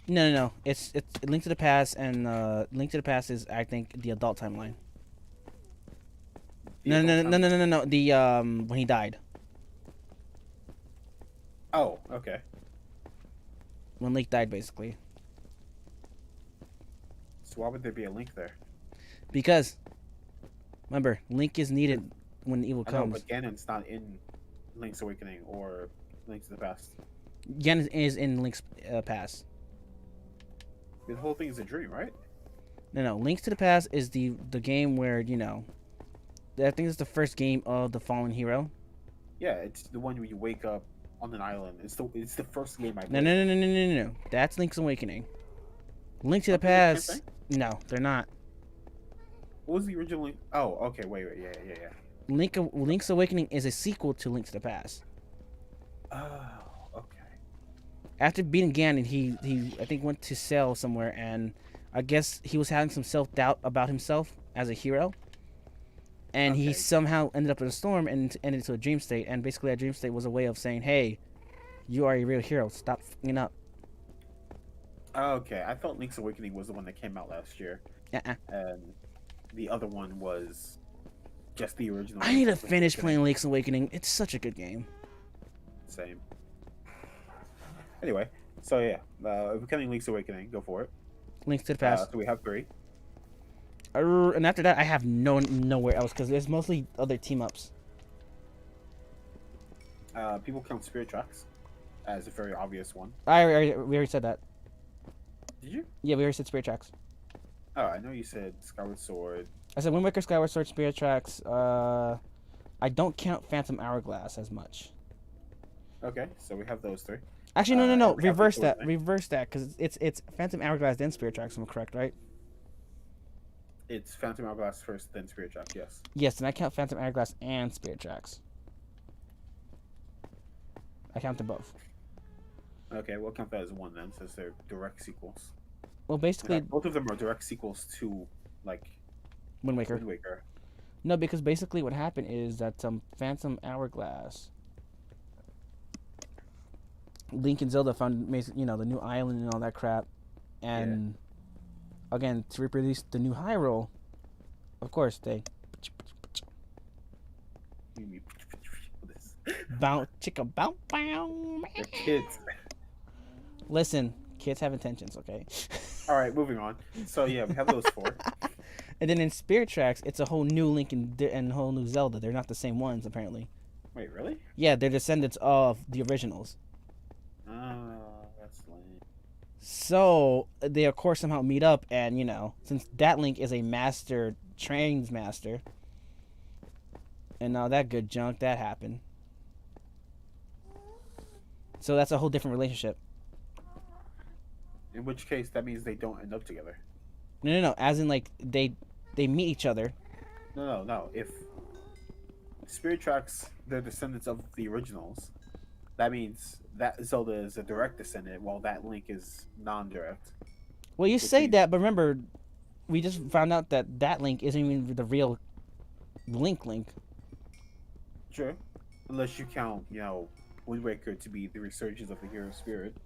No. It's Link to the Past, and Link to the Past is, I think, the adult timeline. No. The, when he died. Oh, okay. When Link died, basically. So why would there be a Link there? Because, remember, Link is needed when evil I know, comes. but Ganon's not in Link's Awakening or Link to the Past. Ganon is in Link's Past. The whole thing is a dream, right? No. Link to the Past is the game where, you know... I think it's the first game of the fallen hero. Yeah, it's the one where you wake up on an island. It's the first game I played. No. That's Link's Awakening. Link to the Past... No, they're not. What was the original Link? Oh, okay, wait, yeah. Link's Awakening is a sequel to Link to the Past. Oh, okay. After beating Ganon, he I think went to sail somewhere, and I guess he was having some self-doubt about himself as a hero. And he somehow ended up in a storm and ended into a dream state. And basically, that dream state was a way of saying, "Hey, you are a real hero. Stop f***ing up." Okay, I thought Link's Awakening was the one that came out last year, and the other one was just the original. I need to finish playing Link's Awakening. It's such a good game. Same. Anyway, so yeah, if we're counting Link's Awakening, go for it. Link to the Past. So we have 3. And after that, I have nowhere else because there's mostly other team ups. People count Spirit Tracks as a very obvious one. We already said that. Did you? Yeah, we already said Spirit Tracks. Oh, I know you said Skyward Sword. I said Wind Waker, Skyward Sword, Spirit Tracks. I don't count Phantom Hourglass as much. Okay, so we have those 3. Actually, no. Reverse that. Because it's Phantom Hourglass then Spirit Tracks. If I'm correct, right? It's Phantom Hourglass first, then Spirit Tracks. Yes. Yes, and I count Phantom Hourglass and Spirit Tracks. I count them both. Okay, we'll count that as one then, since they're direct sequels. Well, basically, both of them are direct sequels to like Wind Waker. Wind Waker. No, because basically what happened is that Phantom Hourglass, Link and Zelda found, you know, the new island and all that crap, and again to reproduce the new Hyrule, of course they bounce chicka bow bow. They're kids. Listen, kids have intentions, okay? All right, moving on. So yeah, we have those 4. And then in Spirit Tracks, it's a whole new Link and a whole new Zelda. They're not the same ones, apparently. Wait, really? Yeah, they're descendants of the originals. Oh, that's lame. So they of course somehow meet up, and you know, since that Link is a master trains master, and now that good junk that happened. So that's a whole different relationship. In which case, that means they don't end up together. No. As in, like they meet each other. No. If Spirit Tracks, they're descendants of the originals, that means that Zelda is a direct descendant, while that Link is non-direct. Well, you say that, but remember, we just found out that Link isn't even the real Link. Sure. Unless you count, you know, Wind Waker to be the resurgence of the hero spirit.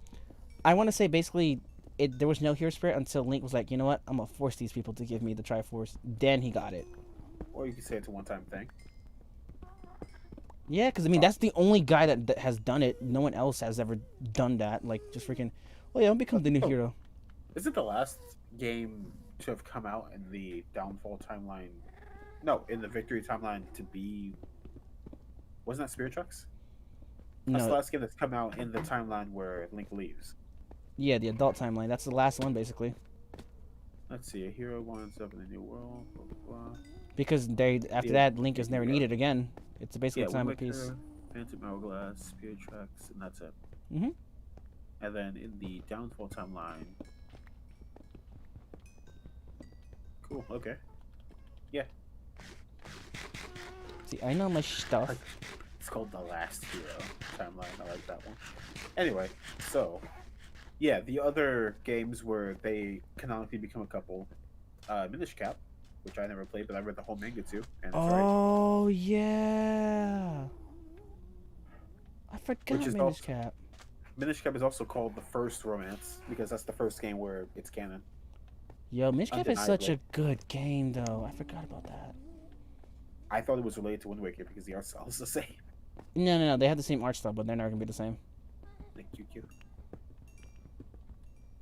I want to say basically, there was no hero spirit until Link was like, you know what, I'm gonna force these people to give me the Triforce. Then he got it. Or you could say it's a one-time thing. Yeah, because I mean that's the only guy that has done it. No one else has ever done that. Like just freaking, oh yeah, I'll become the new hero. Is it the last game to have come out in the downfall timeline? No, in the victory timeline to be. Wasn't that Spirit Tracks? That's the last game that's come out in the timeline where Link leaves. Yeah, the adult timeline. That's the last one, basically. Let's see. A hero winds up in a new world. Blah, blah, blah. Because after that, Link is never needed again. It's basically time of peace. Phantom Hourglass, Spirit Tracks, and that's it. Mm-hmm. And then in the downfall timeline. Cool. Okay. Yeah. See, I know my stuff. It's called The Last Hero timeline. I like that one. Anyway, so yeah, the other games where they canonically become a couple, Minish Cap, which I never played, but I read the whole manga too, and it's right. Oh yeah. I forgot Which is Minish also Cap. Minish Cap is also called the first romance because that's the first game where it's canon. Yo, Minish Cap is such a Undeniably. good game though. I forgot about that. I thought it was related to Wind Waker because the art style is the same. No. They have the same art style, but they're never gonna be the same. Like QQ.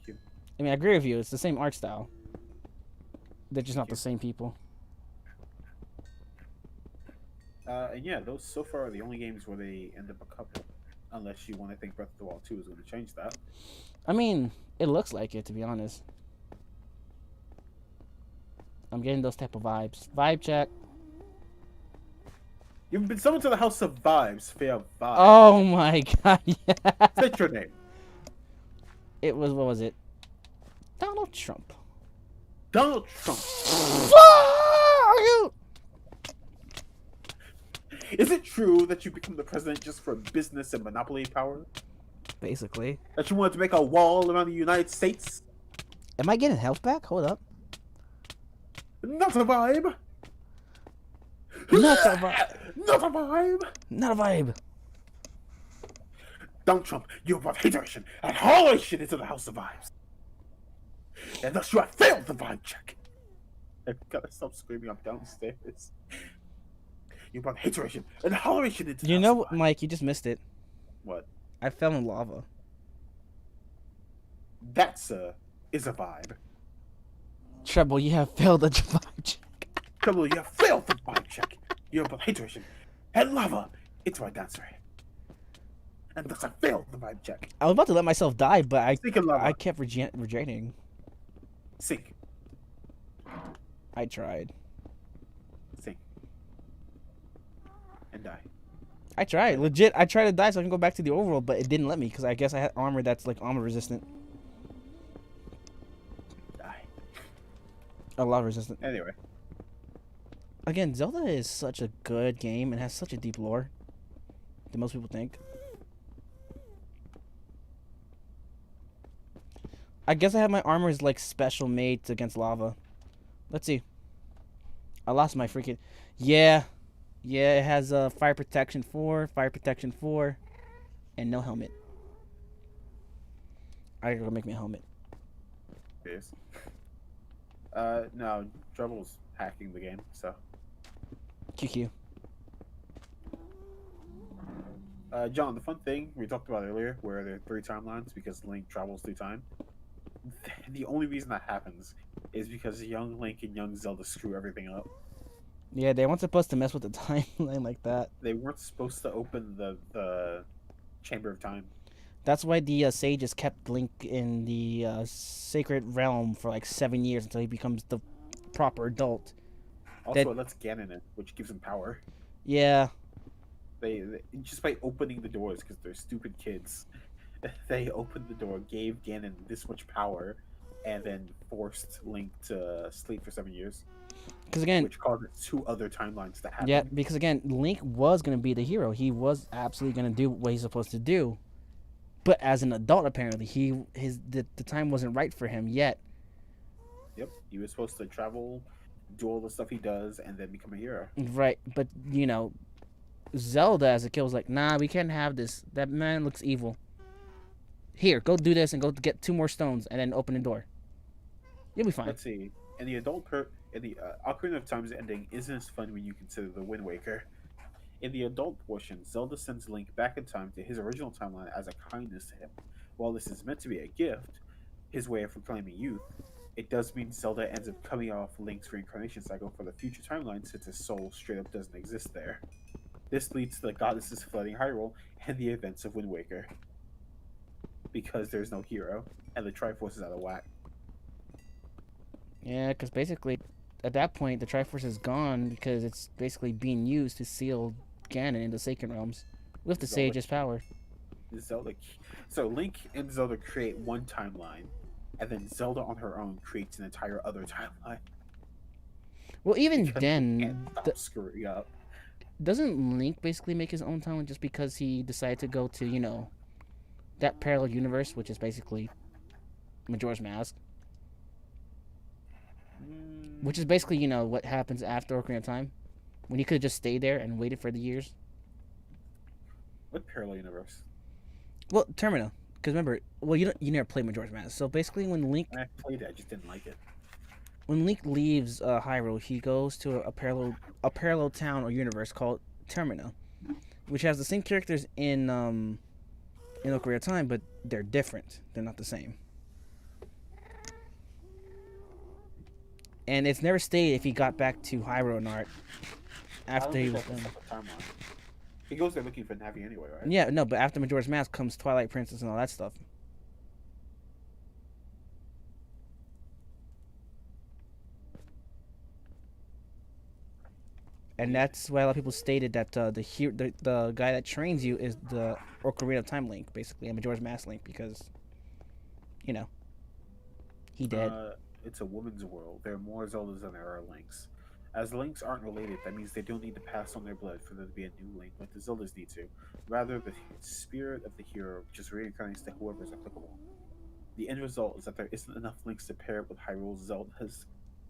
I mean, I agree with you. It's the same art style. They're just not the Cute. same people. And yeah, those so far are the only games where they end up a couple. Unless you want to think Breath of the Wild 2 is going to change that. I mean, it looks like it, to be honest. I'm getting those type of vibes. Vibe check. You've been summoned to the House of Vibes, fair vibe. Oh my god, yeah. State your name. It was, what was it? Donald Trump. Donald Trump. Fuck you! Is it true that you become the president just for business and monopoly power? Basically. That you wanted to make a wall around the United States? Am I getting health back? Hold up. Not a vibe. Not a vibe. Not a vibe. Not a vibe. Donald Trump, you have brought hateration and holation into the House of Vibes. And thus you have failed the vibe check. I gotta stop screaming, I'm downstairs. You brought hateration and holation into the You House know, of Vibes. Mike, you just missed it. What? I fell in lava. That, sir, is a vibe. Treble, you have failed the vibe check. Trouble, you have failed the vibe check. You have brought hateration and lava into my dancer. And thus I failed the vibe check. I was about to let myself die, but Sink in lava. I kept rejecting. Sink. I tried. Sink. And die. I tried. Legit, I tried to die so I can go back to the overworld, but it didn't let me because I guess I had armor that's like armor resistant. Die. Or lava resistant. Anyway. Again, Zelda is such a good game and has such a deep lore than most people think. I guess I have my armor is like special made against lava. Let's see. I lost my freaking... Yeah. Yeah, it has fire protection 4, and no helmet. I gotta go make me a helmet. Yes. No, Trouble's hacking the game, so. QQ. John, the fun thing we talked about earlier, where there are 3 timelines because Link travels through time. The only reason that happens is because young Link and young Zelda screw everything up. Yeah, they weren't supposed to mess with the timeline like that. They weren't supposed to open the Chamber of Time. That's why the sages kept Link in the sacred realm for like 7 years until he becomes the proper adult. Also, it lets Ganon in, which gives him power. Yeah. They just by opening the doors, because they're stupid kids, they opened the door, gave Ganon this much power, and then forced Link to sleep for 7 years. Because again, Which caused 2 other timelines to happen. yeah, because again, Link was gonna be the hero. He was absolutely gonna do what he's supposed to do. But as an adult, apparently, the time wasn't right for him yet. Yep, he was supposed to travel, do all the stuff he does, and then become a hero. Right, but you know, Zelda as a kid was like, nah, we can't have this. That man looks evil. Here, go do this and go get 2 more stones and then open the door. You'll be fine. Let's see. In the Ocarina of Time's ending isn't as fun when you consider the Wind Waker. In the adult portion, Zelda sends Link back in time to his original timeline as a kindness to him. While this is meant to be a gift, his way of reclaiming youth, it does mean Zelda ends up coming off Link's reincarnation cycle for the future timeline since his soul straight up doesn't exist there. This leads to the goddesses flooding Hyrule and the events of Wind Waker. Because there's no hero, and the Triforce is out of whack. Yeah, because basically, at that point, the Triforce is gone because it's basically being used to seal Ganon into Sacred Realms with the Zelda- Sage's power. So Link and Zelda create one timeline, and then Zelda on her own creates an entire other timeline. Well, even Because then, can't stop screwing up. doesn't Link basically make his own timeline just because he decided to go to that parallel universe, which is basically Majora's Mask, which is basically what happens after Ocarina of Time, when he could have just stayed there and waited for the years. What parallel universe? Well, Termina, because remember, you never played Majora's Mask, so basically when Link I played it, I just didn't like it. leaves Hyrule, he goes to a parallel town or universe called Termina, which has the same characters in Ocarina of Time, but they're different. They're not the same. And it's never stated if he got back to Hyrule or not after he was done. Timeline. He goes there looking for Navi anyway, right? Yeah, no, but after Majora's Mask comes Twilight Princess and all that stuff. And that's why a lot of people stated that the guy that trains you is the Ocarina of Time Link, basically, and Majora's Mask Link, because, he dead. It's a woman's world. There are more Zeldas than there are Links. As Links aren't related, that means they don't need to pass on their blood for there to be a new Link like the Zeldas need to. Rather, the spirit of the hero just reincarnates to whoever is applicable. The end result is that there isn't enough Links to pair with Hyrule's Zeldas.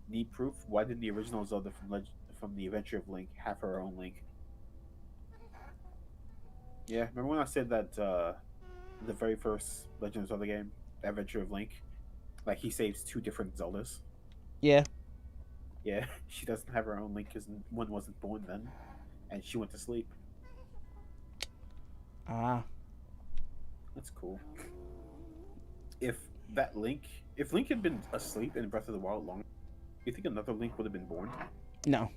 Need proof? Why didn't the original Zelda from the Adventure of Link have her own Link? Yeah, remember when I said that the very first Legend of Zelda game, Adventure of Link, like he saves two different Zeldas? Yeah. Yeah, she doesn't have her own Link because one wasn't born then, and she went to sleep. Ah. That's cool. If Link had been asleep in Breath of the Wild longer, you think another Link would have been born? No.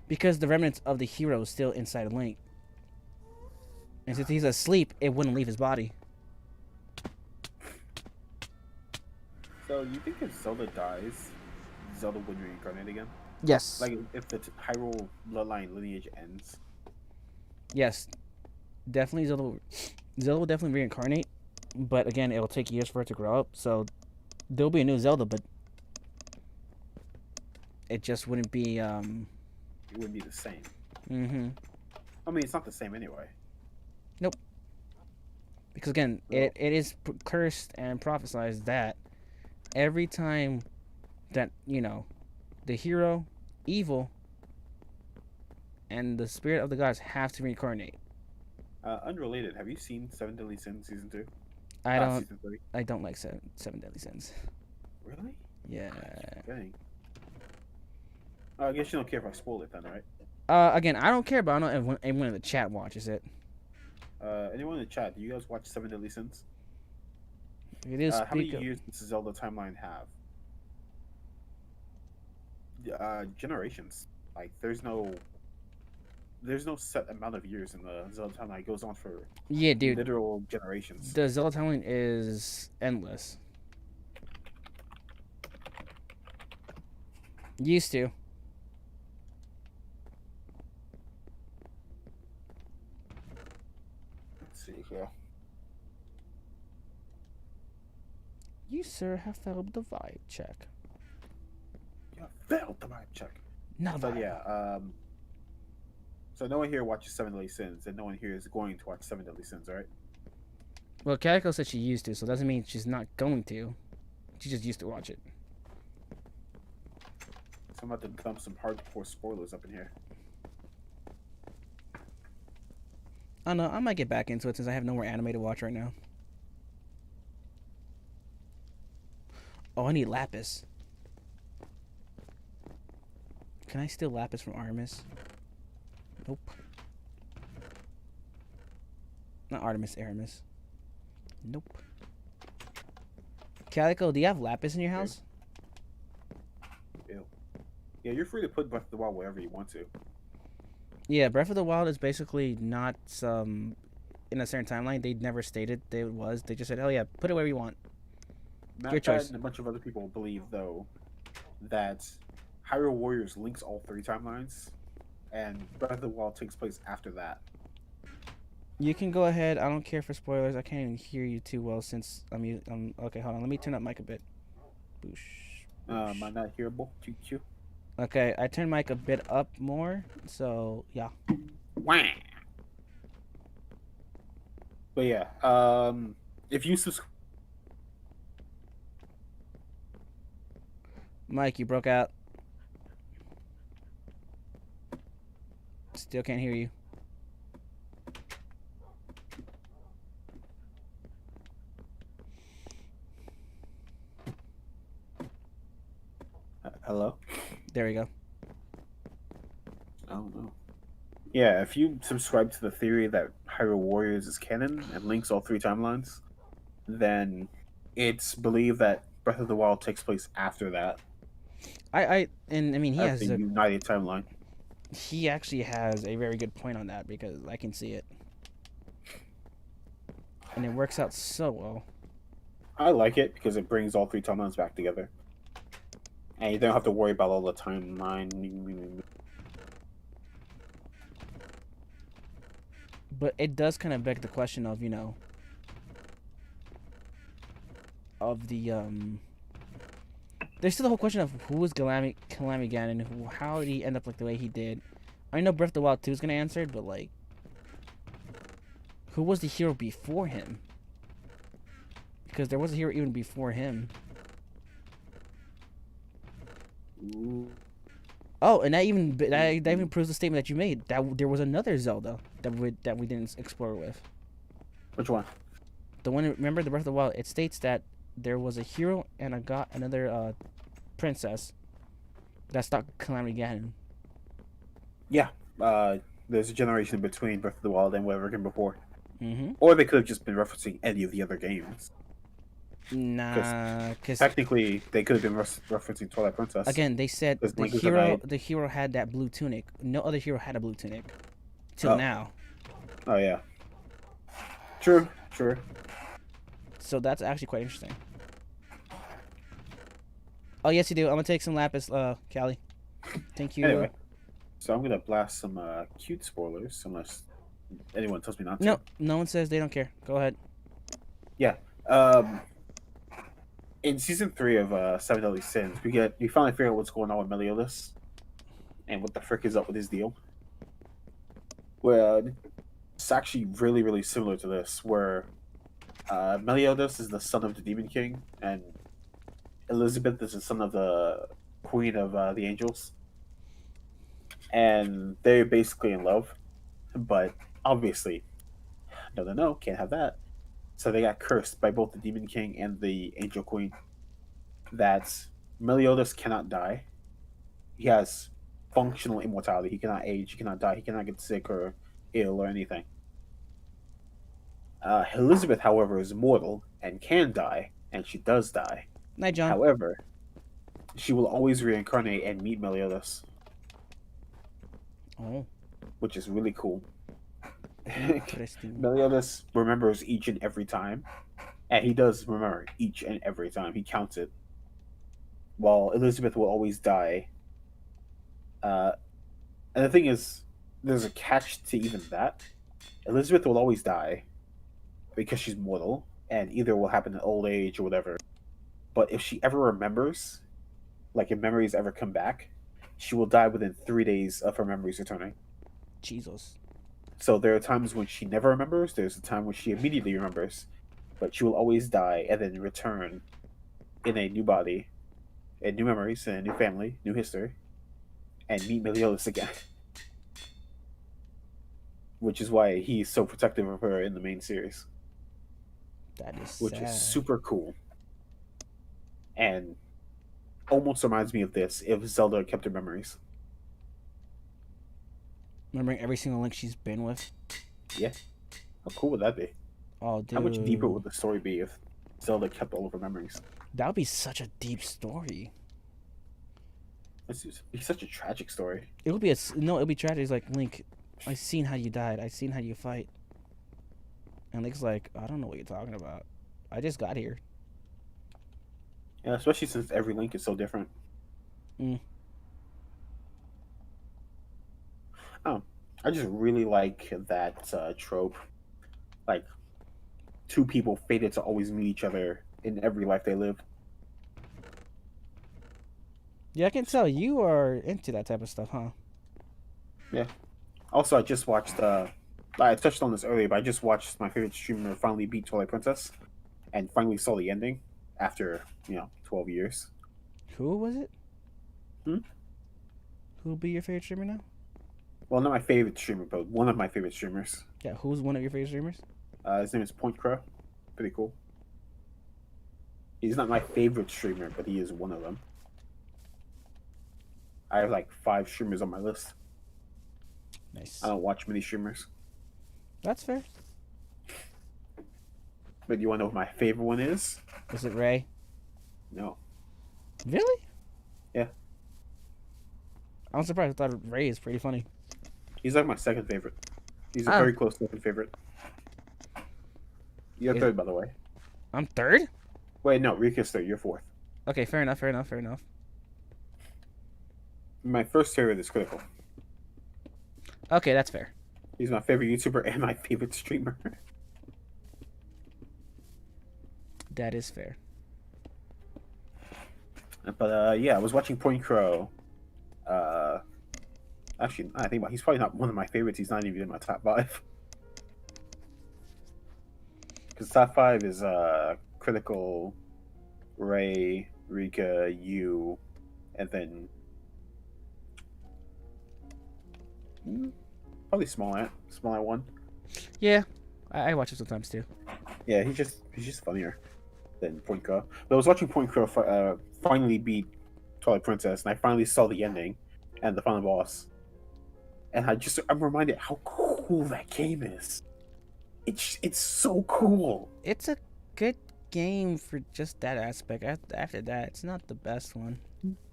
Because the remnants of the hero is still inside of Link. And since he's asleep, it wouldn't leave his body. So you think if Zelda dies, Zelda would reincarnate again? Yes. Like if the Hyrule bloodline lineage ends? Yes. Definitely Zelda will definitely reincarnate. But again, it'll take years for it to grow up. So there'll be a new Zelda, but it just wouldn't be It wouldn't be the same. Mm-hmm. I mean, it's not the same anyway. Nope. Because again, it is cursed and prophesized that every time that the hero, evil, and the spirit of the gods have to reincarnate. Unrelated, have you seen Seven Deadly Sins season 2? I don't like seven Deadly Sins. Really? Yeah. Dang. I guess you don't care if I spoil it then, right? Again, I don't care, but I don't know if anyone in the chat watches it. Anyone in the chat, do you guys watch Seven Deadly Sins? It is. How many years does the Zelda timeline have? Generations. Like there's no set amount of years in the Zelda timeline. It goes on for dude, literal generations. the Zelda timeline is endless. Used to. Let's see here. You, sir, have failed the vibe check. You failed the vibe check. Not So vibe. yeah, so no one here watches Seven Deadly Sins, and no one here is going to watch Seven Deadly Sins, right? Well, Calico said she used to, so it doesn't mean she's not going to. She just used to watch it. So I'm about to dump some hardcore spoilers up in here. I don't know. I might get back into it since I have no more anime to watch right now. Oh, I need Lapis. Can I steal Lapis from Artemis? Nope. Not Artemis, Aramis. Nope. Calico, do you have Lapis in your house? Ew. Yeah, you're free to put Breath of the Wild wherever you want to. Yeah, Breath of the Wild is basically not in a certain timeline. They never stated it was. They just said, "Oh yeah, put it wherever you want." Matt Your choice. and a bunch of other people believe, though, that Hyrule Warriors links all three timelines, and Breath of the Wild takes place after that. You can go ahead. I don't care for spoilers. I can't even hear you too well since I'm okay, hold on. Let me turn up mic a bit. Boosh. Am I not hearable? QQ? Okay, I turned mic a bit up more, so yeah. Wah. But yeah, if you subscribe, Mike, you broke out. Still can't hear you. hello. There we go. I don't know. Yeah, if you subscribe to the theory that Hyrule Warriors is canon and links all three timelines, then it's believed that Breath of the Wild takes place after that, And I mean, as the United timeline. he actually has a very good point on that because I can see it, and it works out so well. I like it because it brings all three timelines back together, and you don't have to worry about all the timeline. But it does kind of beg the question of of the There's still the whole question of who was Calamity Ganon, how did he end up like the way he did. I know Breath of the Wild 2 is gonna answer it, but like, who was the hero before him? Because there was a hero even before him. Ooh. Oh, and that even proves the statement that you made that there was another Zelda that we didn't explore with. Which one? The one, remember, the Breath of the Wild. It states that there was a hero and another princess that stopped Calamity Ganon. Yeah, there's a generation between Breath of the Wild and whatever came before. Mm-hmm. Or they could have just been referencing any of the other games. Nah, because Technically, they could have been referencing Twilight Princess. again, they said Because the Link was hero denied. the hero had that blue tunic. No other hero had a blue tunic till Oh. now. Oh, yeah. True. So that's actually quite interesting. Oh yes, you do. I'm gonna take some lapis, Callie. Thank you. Anyway, so I'm gonna blast some cute spoilers, unless anyone tells me not to. No one says they don't care. Go ahead. Yeah. In season 3 of Seven Deadly Sins, we finally figure out what's going on with Meliodas, and what the frick is up with his deal. Well, it's actually really, really similar to this, where Meliodas is the son of the Demon King, and Elizabeth is the son of the Queen of the Angels, and they're basically in love, but obviously, no, can't have that. So they got cursed by both the Demon King and the Angel Queen. That Meliodas cannot die. He has functional immortality. He cannot age. He cannot die. He cannot get sick or ill or anything. Elizabeth, however, is mortal and can die, and she does die. Night, John. However, she will always reincarnate and meet Meliodas, Oh, which is really cool. interesting. Meliodas remembers each and every time, and he does remember each and every time. He counts it. While Elizabeth will always die. And the thing is, there's a catch to even that. Elizabeth will always die because she's mortal, and either will happen in old age or whatever. But if she ever remembers, like if memories ever come back, she will die within 3 days of her memories returning. Jesus. So there are times when she never remembers, there's a time when she immediately remembers, but she will always die and then return in a new body, and new memories, and a new family, new history, and meet Meliodas again. Which is why he's so protective of her in the main series. That is Which sad. is super cool. And almost reminds me of this if Zelda kept her memories. Remembering every single Link she's been with. Yeah. How cool would that be? Oh, dude. How much deeper would the story be if Zelda kept all of her memories? That would be such a deep story. It's such a tragic story. It would be it'll be tragic. It's like, Link, I seen how you died. I seen how you fight. And Link's like, I don't know what you're talking about. I just got here. Yeah, especially since every Link is so different. I just really like that trope. Like, two people fated to always meet each other in every life they live. Yeah, I can tell you are into that type of stuff, huh? Yeah. Also, I just watched. I touched on this earlier, but I just watched my favorite streamer finally beat Twilight Princess, and finally saw the ending after 12 years. Who was it? Hmm? Who will be your favorite streamer now? Well, not my favorite streamer, but one of my favorite streamers. Yeah, who's one of your favorite streamers? His name is Point Crow. Pretty cool. He's not my favorite streamer, but he is one of them. I have like 5 streamers on my list. Nice. I don't watch many streamers. That's fair. But you want to know what my favorite one is? Is it Ray? No. Really? Yeah. I'm surprised. I thought Ray is pretty funny. He's like my second favorite. He's a Oh. very close second favorite. You're Is- third, by the way. I'm third? Wait, no, Rika's third. You're fourth. Okay, fair enough, fair enough, fair enough. My first favorite is Critical. Okay, that's fair. He's my favorite YouTuber and my favorite streamer. That is fair. But yeah, I was watching Point Crow. Actually, I think he's probably not one of my favorites. He's not even in my top 5. Because top 5 is Critical, Ray, Rika, you, and then probably Small Ant 1. Yeah, I watch it sometimes too. Yeah, he's just funnier than Point Crow. But I was watching Point Crow finally beat Twilight Princess, and I finally saw the ending and the final boss. And I'm reminded how cool that game is. It's so cool. It's a good game for just that aspect. After that, it's not the best one.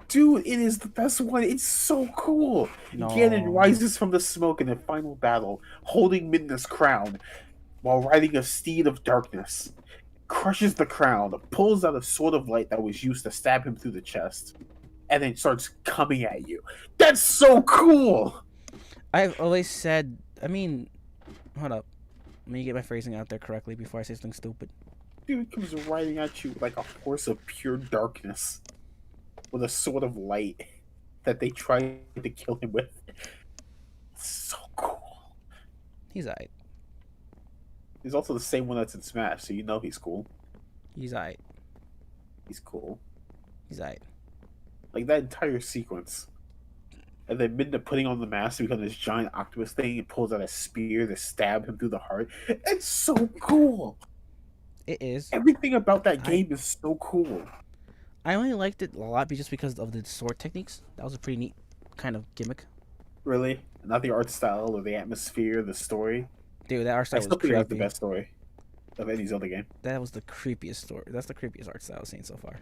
Dude, it is the best one. It's so cool. No. Ganon rises from the smoke in the final battle, holding Midna's crown, while riding a steed of darkness. Crushes the crown, pulls out a sword of light that was used to stab him through the chest, and then starts coming at you. That's so cool! I've always said, hold up. Let me get my phrasing out there correctly before I say something stupid. Dude comes riding at you like a horse of pure darkness, with a sword of light that they tried to kill him with. It's so cool. He's aight. He's also the same one that's in Smash, so you know he's cool. He's aight. He's cool. He's aight. Like that entire sequence. And then Midna putting on the mask to become this giant octopus thing and pulls out a spear to stab him through the heart. It's so cool. It is. Everything about that game is so cool. I only liked it a lot just because of the sword techniques. That was a pretty neat kind of gimmick. Really? Not the art style or the atmosphere, the story. Dude, that art I style was still think that's the creepy. best story of any Zelda game. That was the creepiest story. That's the creepiest art style I've seen so far.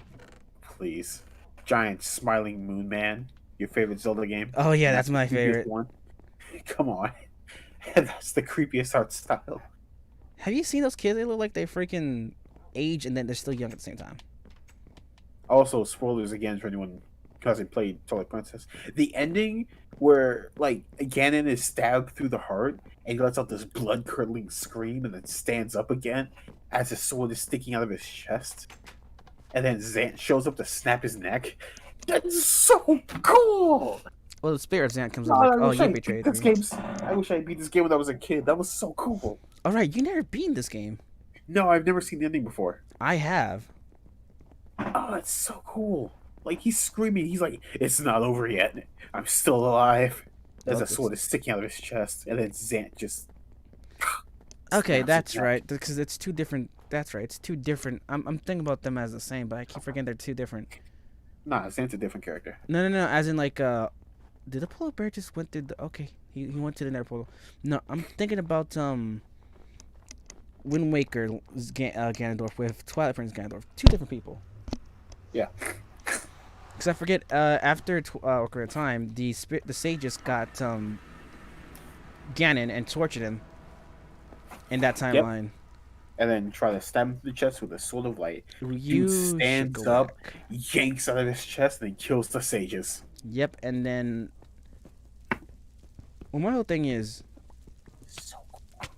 Please. Giant smiling moon man. Your favorite Zelda game? Oh yeah, that's my the creepiest favorite. one. Come on. That's the creepiest art style. Have you seen those kids? They look like they freaking age and then they're still young at the same time. Also, spoilers again for anyone who hasn't played Twilight Princess. The ending where like Ganon is stabbed through the heart and he lets out this blood curdling scream and then stands up again as his sword is sticking out of his chest, and then Zant shows up to snap his neck. That's so cool. Well, the spirit Zant comes out like, oh, you betrayed me. I wish I beat this game when I was a kid. That was so cool. All right, you never beaten this game. No, I've never seen the ending before. I have. Oh, it's so cool. Like, he's screaming. He's like, it's not over yet. I'm still alive. As a sword is sticking out of his chest. And then Zant just... Okay, that's right. Because it's two different... That's right. It's two different... I'm thinking about them as the same, but I keep forgetting they're two different. Nah, Zant's a different character. No. As in, like, did the polar bear just went through the... Okay, he went to the nether portal. No, I'm thinking about, Wind Waker Ganondorf with Twilight Princess Ganondorf. Two different people. Yeah. Because I forget, after Ocarina of Time, the sages got Ganon and tortured him in that timeline. And then try to stab him through the chest with a sword of light. You Dude stands up, yanks out of his chest, and then kills the sages. Yep, and then... Well, my whole thing is... So cool.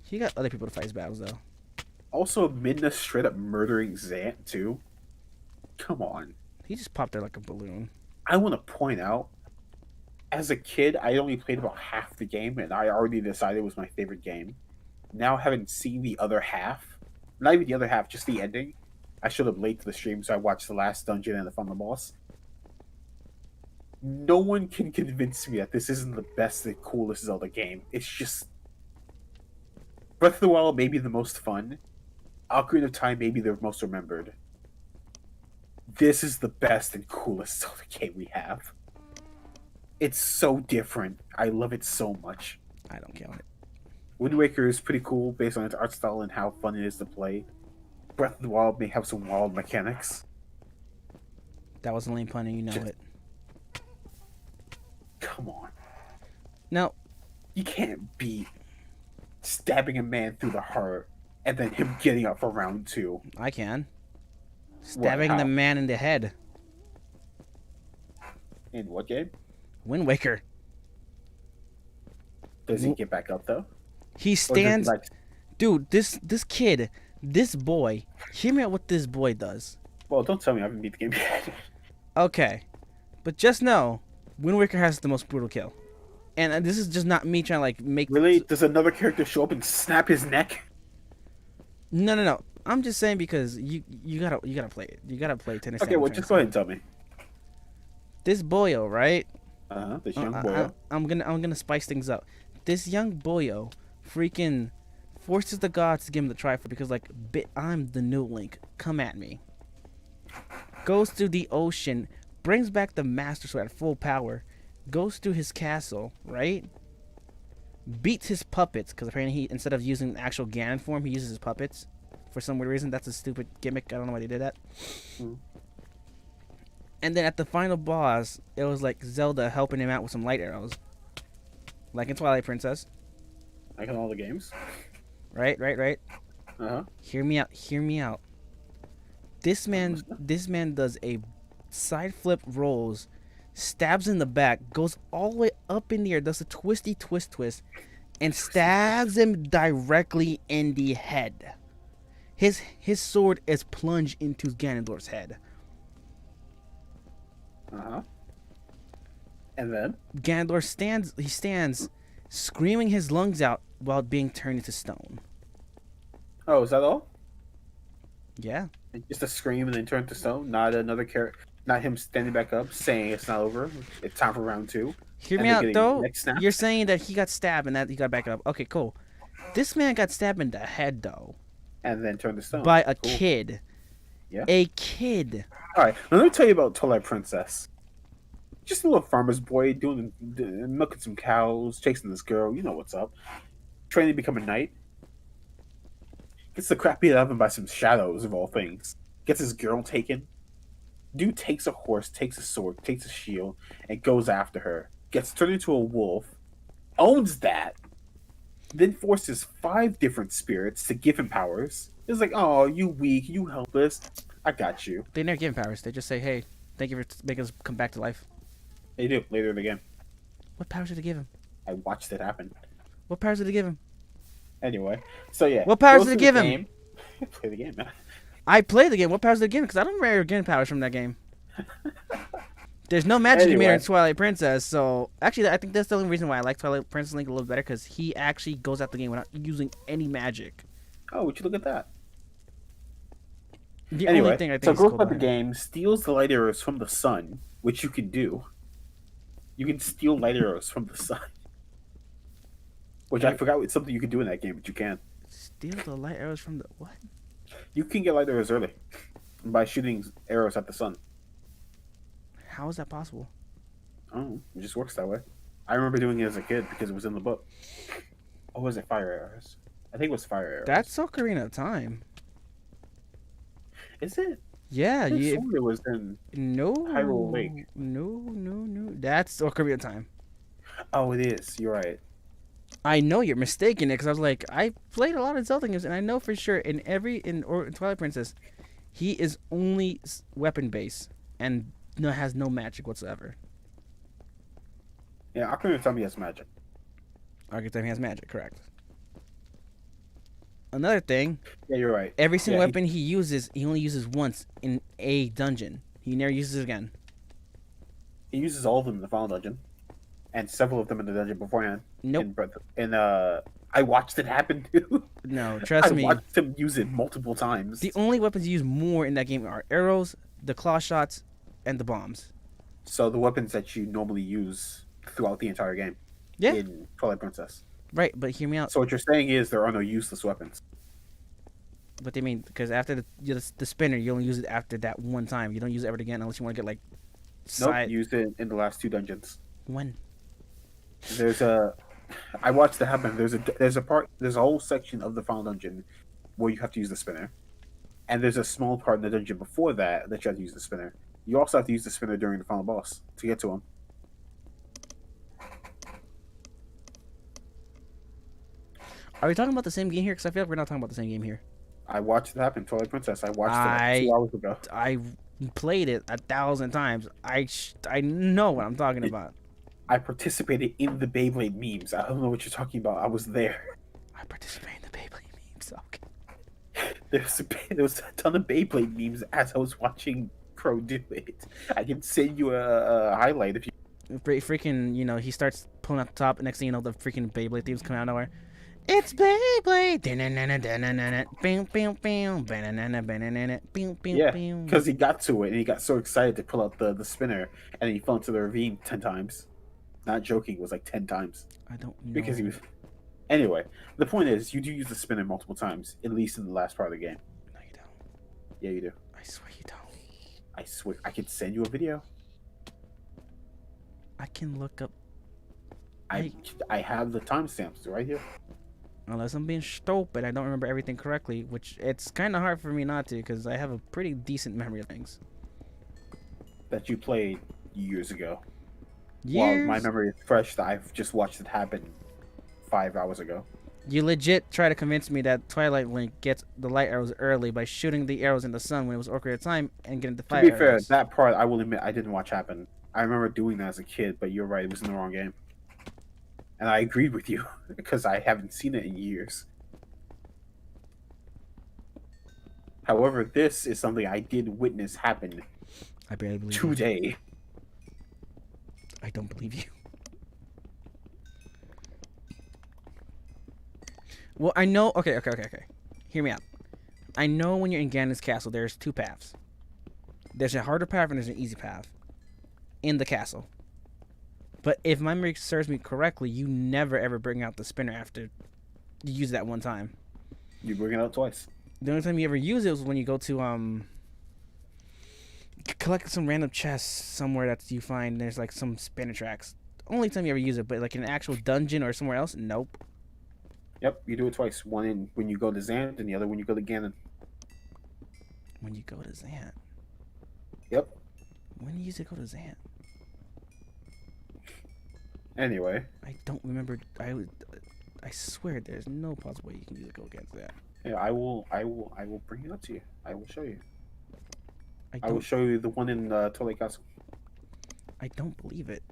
He got other people to fight his battles, though. Also, Midna straight up murdering Zant, too. Come on. He just popped there like a balloon. I want to point out, as a kid, I only played about half the game, and I already decided it was my favorite game. Now, having seen the other half, not even the other half, just the ending, I showed up late to the stream, so I watched the last dungeon and the final boss. No one can convince me that this isn't the best and coolest Zelda game. It's just Breath of the Wild may be the most fun. Ocarina of Time may be the most remembered. This is the best and coolest Zelda game we have. It's so different. I love it so much. I don't count it. Wind Waker is pretty cool based on its art style and how fun it is to play. Breath of the Wild may have some wild mechanics. That was a lame pun, and you know it. Come on. No, You can't beat stabbing a man through the heart and then him getting up for round 2. I can. Stabbing the how? man in the head. In what game? Wind Waker. Does he get back up though? He Or does he, stands. like, Dude, this kid, this boy. Hear me out what this boy does. well, don't tell me I haven't beat the game yet. Okay, but just know, Wind Waker has the most brutal kill, and this is just not me trying to like make. Really? Does another character show up and snap his neck? No. I'm just saying because you gotta play it. You gotta play tennis. Okay, well, just go ahead and tell me. This boyo, right? This young boy. I'm gonna spice things up. This young boyo, freaking, forces the gods to give him the Triforce because like, I'm the new Link. Come at me. Goes through the ocean, brings back the Master Sword at full power, goes through his castle, right? Beats his puppets because apparently he, instead of using the actual Ganon form, he uses his puppets. For some weird reason, that's a stupid gimmick. I don't know why they did that. And then at the final boss, it was like Zelda helping him out with some light arrows. Like in Twilight Princess. Like in all the games. Right. Uh-huh. Hear me out. This man does a side flip rolls, stabs in the back, goes all the way up in the air, does a twisty twist, and stabs him directly in the head. His sword is plunged into Ganondorf's head. Uh-huh. And then? Ganondorf stands screaming his lungs out while being turned into stone. Oh, is that all? Yeah. Just a scream and then turn to stone? Not another character, not him standing back up saying it's not over. It's time for round 2. Hear And me then out getting though. neck snapped? You're saying that he got stabbed and that he got back up. Okay, cool. This man got stabbed in the head though And then turn to stone. by a Cool. kid. Yeah. A kid. Alright, let me tell you about Twilight Princess. Just a little farmer's boy milking some cows, chasing this girl. You know what's up. Training to become a knight. Gets the crap beat out of him by some shadows, of all things. Gets his girl taken. Dude takes a horse, takes a sword, takes a shield, and goes after her. Gets turned into a wolf. Owns that. Then forces 5 different spirits to give him powers. It's like, oh, you weak, you helpless. I got you. They never give him powers. They just say, "Hey, thank you for making us come back to life." They do later in the game. What powers did they give him? I watched it happen. What powers did they give him? Anyway, so yeah. What powers goes did it through give the him? game. Play the game, man. I played the game. What powers did they give him? Because I don't remember getting powers from that game. There's no magic meter in Anyway. Twilight Princess, so actually, I think that's the only reason why I like Twilight Princess Link a little better because he actually goes out the game without using any magic. Oh, would you look at that? The Anyway, only thing I think so is goes cool about the about it. game, steals the light arrows from the sun, which you can do. You can steal light arrows from the sun. Which I forgot was something you could do in that game, but you can. Steal the light arrows from the what? You can get light arrows early by shooting arrows at the sun. How is that possible? Oh, it just works that way. I remember doing it as a kid because it was in the book. Or was it fire arrows? I think it was fire arrows. That's Ocarina of Time. Is it? Yeah, I you. swore it was in. No. Hyrule Lake. No. That's Ocarina of Time. Oh, it is. You're right. I know you're mistaken it because I was like, I played a lot of Zelda games and I know for sure in Twilight Princess, he is only weapon based and has no magic whatsoever. Yeah, Ocarina of Time has magic. Ocarina of Time has magic, correct. Another thing, Yeah, you're right. every single Yeah, weapon he uses, he only uses once in a dungeon. He never uses it again. He uses all of them in the final dungeon, and several of them in the dungeon beforehand. Nope. I watched it happen too. No, I trust me. watched him use it multiple times. The only weapons you use more in that game are arrows, the claw shots, and the bombs. So the weapons that you normally use throughout the entire game. Yeah. In Twilight Princess. Right, but hear me out. So what you're saying is there are no useless weapons. What they mean? Because after the spinner, you only use it after that one time. You don't use it ever again unless you want to get like. Nope, used it in the last 2 dungeons. When? I watched it happen. There's a whole section of the final dungeon where you have to use the spinner, and there's a small part in the dungeon before that you have to use the spinner. You also have to use the spinner during the final boss to get to him. Are we talking about the same game here? Because I feel like we're not talking about the same game here. I watched it happen. Twilight Princess. I watched it 2 hours ago. I played it 1,000 times. I know what I'm talking about. I participated in the Beyblade memes. I don't know what you're talking about. I was there. I participated in the Beyblade memes. Okay. There was a ton of Beyblade memes as I was watching Pro do it. I can send you a highlight if you. Freaking, he starts pulling out the top, and next thing you know, the freaking Beyblade themes come out of nowhere. It's Beyblade. Yeah, because he got to it and he got so excited to pull out the spinner, and he fell into the ravine 10 times. Not joking, it was like 10 times. I don't know. Because he was. Anyway, the point is, you do use the spinner multiple times, at least in the last part of the game. No, you don't. Yeah, you do. I swear you don't. I swear, I could send you a video. I can look up. I have the timestamps right here. Unless I'm being stupid, I don't remember everything correctly, which it's kind of hard for me not to, because I have a pretty decent memory of things. That you played years ago. Years? While my memory is fresh, that I've just watched it happen 5 hours ago. You legit try to convince me that Twilight Link gets the light arrows early by shooting the arrows in the sun when it was Ocarina of Time and getting the fire arrows. To be fair, that part I will admit I didn't watch happen. I remember doing that as a kid, but you're right, it was in the wrong game. And I agreed with you, because I haven't seen it in years. However, this is something I did witness happen I barely believe today. you. I don't believe you. Well, I know... Okay. Hear me out. I know when you're in Ganon's castle, there's 2 paths. There's a harder path and there's an easy path. In the castle. But if my memory serves me correctly, you never ever bring out the spinner after you use that one time. You bring it out twice. The only time you ever use it was when you go to collect some random chests somewhere that you find there's like some spinner tracks. Only time you ever use it, but like in an actual dungeon or somewhere else, nope. Yep, you do it twice. One when you go to Xant, and the other when you go to Ganon. When you go to Xant. Yep. When do you usually go to Xant? Anyway. I don't remember. I swear there's no possible way you can use it go against that. Yeah, I will bring it up to you. I will show you. I will don't, show you the one in Twilight Castle. I don't believe it.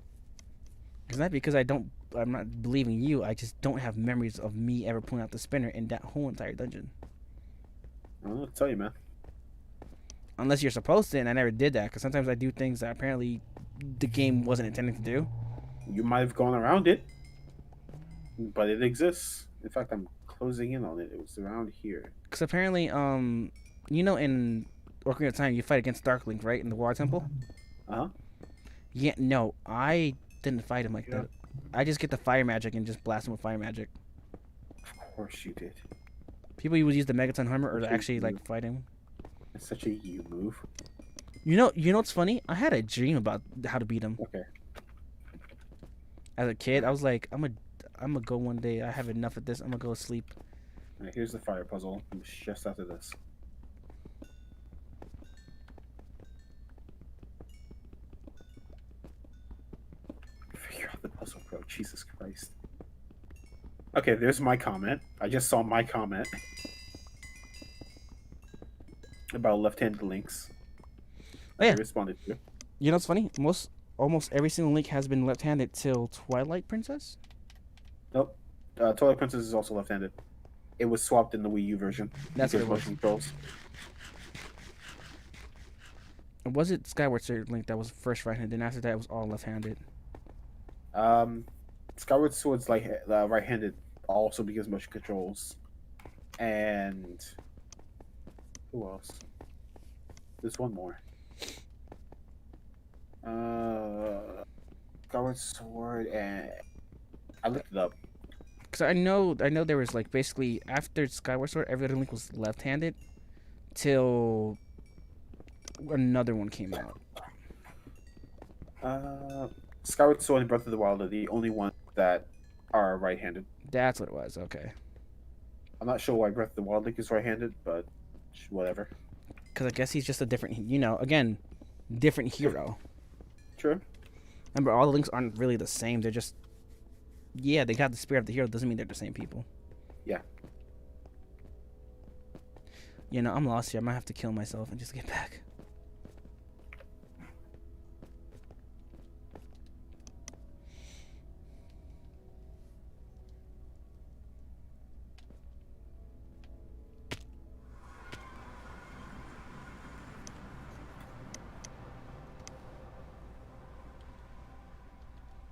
It's not because I'm not believing you. I just don't have memories of me ever pulling out the spinner in that whole entire dungeon. I'll tell you, man. Unless you're supposed to, and I never did that, because sometimes I do things that apparently the game wasn't intending to do. You might have gone around it, but it exists. In fact, I'm closing in on it. It was around here. Because apparently, in Ocarina of Time, you fight against Dark Link, right? In the Water Temple? Uh-huh. Yeah, no, I didn't fight him like that. I just get the fire magic and just blast him with fire magic. Of course you did. People would use the Megaton Hammer or to actually, like, fight him. It's such a you move. You know what's funny? I had a dream about how to beat him. Okay. As a kid, I was like, I'm gonna go one day. I have enough of this. I'm gonna go to sleep. All right, here's the fire puzzle. It's just after this. Figure out the puzzle, bro. Jesus Christ. Okay, there's my comment. I just saw my comment about left-handed links. Oh yeah. I responded to. You know what's funny? Almost every single Link has been left-handed till Twilight Princess. Nope. Twilight Princess is also left-handed. It was swapped in the Wii U version. That's what it was. Motion controls. Was it Skyward Sword Link that was first right-handed, and after that it was all left-handed? Skyward Sword's like right-handed also because motion controls. And who else? There's one more. Skyward Sword, and I looked it up. Because I know there was like basically after Skyward Sword, every other Link was left-handed till another one came out. Skyward Sword and Breath of the Wild are the only ones that are right-handed. That's what it was. Okay. I'm not sure why Breath of the Wild Link is right-handed, but whatever. Because I guess he's just a different, again, different hero. True. Remember, all the Links aren't really the same. They're just, yeah, they got the spirit of the hero. Doesn't mean they're the same people. Yeah. I'm lost here. I might have to kill myself and just get back.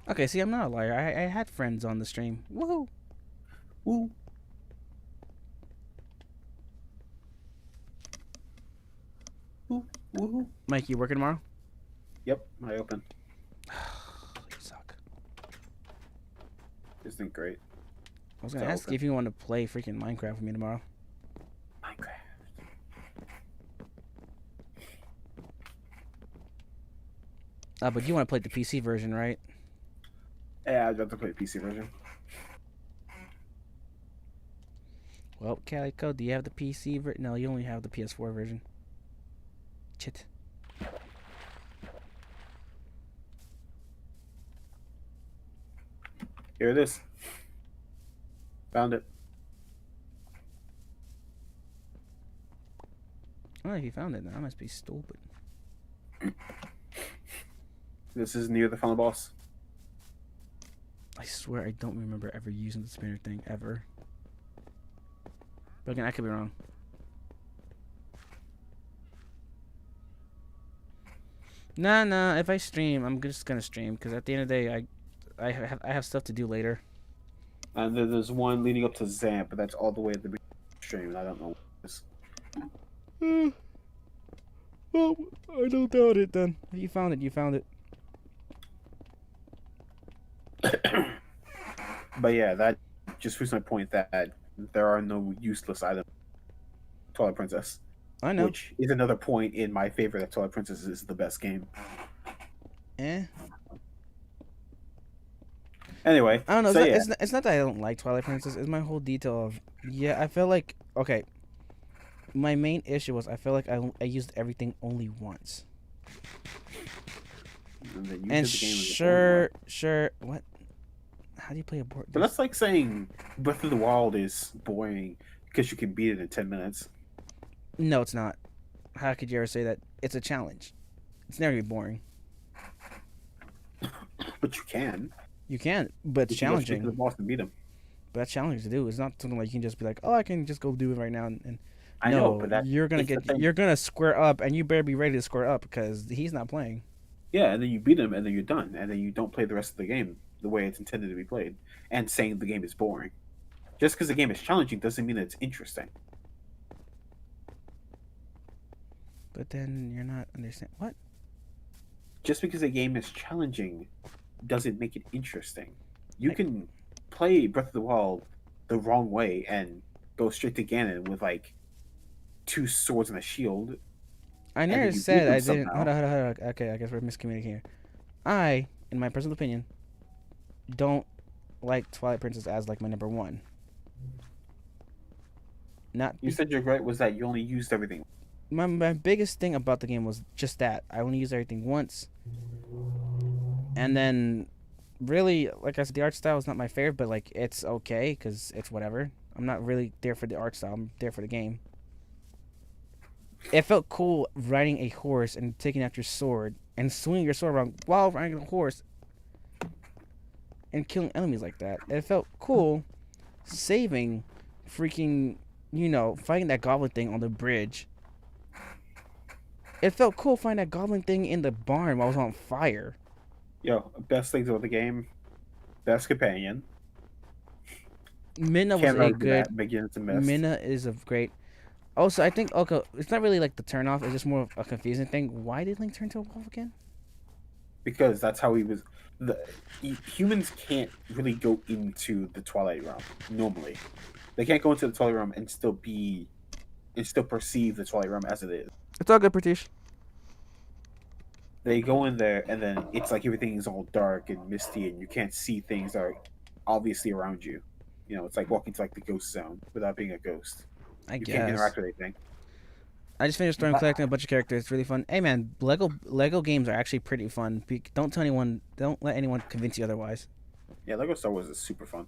Okay, see, I'm not a liar. I had friends on the stream. Woohoo! Woo. Woo. Woohoo. Mike, you working tomorrow? Yep, I open. You suck. Isn't great. I was gonna It's ask open. you if you want to play freaking Minecraft with me tomorrow. Minecraft. But you want to play the PC version, right? Yeah, I'd rather play the PC version. Well, Calico, do you have the PC version? No, you only have the PS4 version. Chit. Here it is. Found it. Oh, if you found it, then I must be stupid. This is near the final boss. I swear I don't remember ever using the spinner thing, ever. But again, I could be wrong. Nah, if I stream, I'm just gonna stream, because at the end of the day, I have stuff to do later. And then there's one leading up to Zamp, but that's all the way at the beginning of the stream, and I don't know what it is. Well, I don't doubt it then. If you found it, you found it. But yeah, that just proves my point that there are no useless items. Twilight Princess. I know. Which is another point in my favor that Twilight Princess is the best game. Anyway, I don't know. so It's not that I don't like Twilight Princess. It's my whole detail of, I feel like, okay, my main issue was I feel like I used everything only once. And sure, what? How do you play a board? But that's like saying Breath of the Wild is boring because you can beat it in 10 minutes. No, it's not. How could you ever say that? It's a challenge. It's never gonna be boring. But you can. You can, but it's You can go straight challenging. to the boss and beat him. But that's challenging to do. It's not something like you can just be like, oh, I can just go do it right now. And I no, know, but you're gonna it's the thing. you're gonna square up, and you better be ready to square up because he's not playing. Yeah, and then you beat him, and then you're done, and then you don't play the rest of the game the way it's intended to be played, and saying the game is boring. Just because the game is challenging doesn't mean it's interesting. But then you're not understanding what? Just because a game is challenging doesn't make it interesting. You can play Breath of the Wild the wrong way and go straight to Ganon with like 2 swords and a shield. I then never you beat said them I didn't. somehow. Hold on. Okay, I guess we're miscommunicating here. I, in my personal opinion, don't like Twilight Princess as like my number one. Not You said your gripe was that you only used everything. my biggest thing about the game was just that I only used everything once, and then really, like I said, the art style is not my favorite, but like it's okay because it's whatever. I'm not really there for the art style. I'm there for the game. It felt cool riding a horse and taking out your sword and swinging your sword around while riding a horse and killing enemies like that. It felt cool saving freaking, fighting that goblin thing on the bridge. it felt cool finding that goblin thing in the barn while I was on fire. Yo, best things about the game, best companion. Minna was Can't a argue good. that. Begins and missed. Minna is a great. Also, I think okay, it's not really like the turn off. It's just more of a confusing thing. Why did Link turn to a wolf again? Because that's how he was. Humans can't really go into the Twilight Realm normally. They can't go into the Twilight Realm and still perceive the Twilight Realm as it is. It's all good, Pratish. They go in there and then it's like everything is all dark and misty and you can't see things that are obviously around you. You know, it's like walking to like the ghost zone without being a ghost. I You guess. can't interact with anything. I just finished collecting a bunch of characters. It's really fun. Hey man, Lego games are actually pretty fun. Don't tell anyone. Don't let anyone convince you otherwise. Yeah, Lego Star Wars is super fun.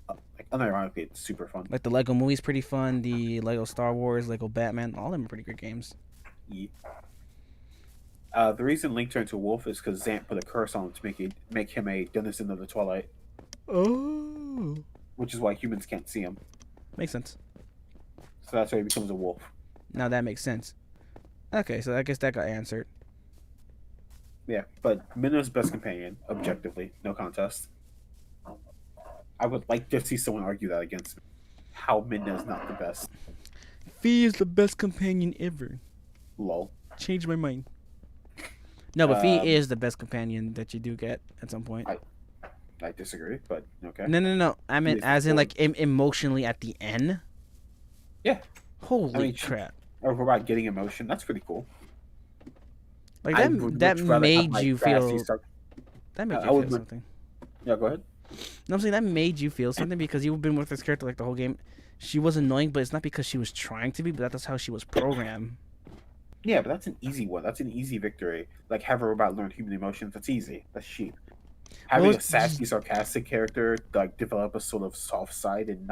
Like unironically, it's super fun. Like the Lego movie's pretty fun. The Lego Star Wars, Lego Batman, all of them are pretty good games. Yeah. The reason Link turned to a wolf is because Zant put a curse on him to make him a denizen of the Twilight, Oh, which is why humans can't see him. makes sense. So that's why he becomes a wolf. Now that makes sense. Okay, so I guess that got answered. Yeah, but Minna's best companion, objectively, no contest. I would like to see someone argue that against me. How Minna is not the best. Fee is the best companion ever. Lol. Change my mind. No, but Fee is the best companion that you do get at some point. I disagree, but okay. No. I meant as in like emotionally at the end. Yeah. Holy crap! Or about getting emotion, that's pretty cool. Like that made you feel. That made you feel something. Yeah, go ahead. No, I'm saying that made you feel something because you've been with this character like the whole game. She was annoying, but it's not because she was trying to be, but that's how she was programmed. Yeah, but that's an easy one. That's an easy victory. Like, have a robot learn human emotions. That's easy. That's cheap. Having a sassy, sarcastic character like develop a sort of soft side and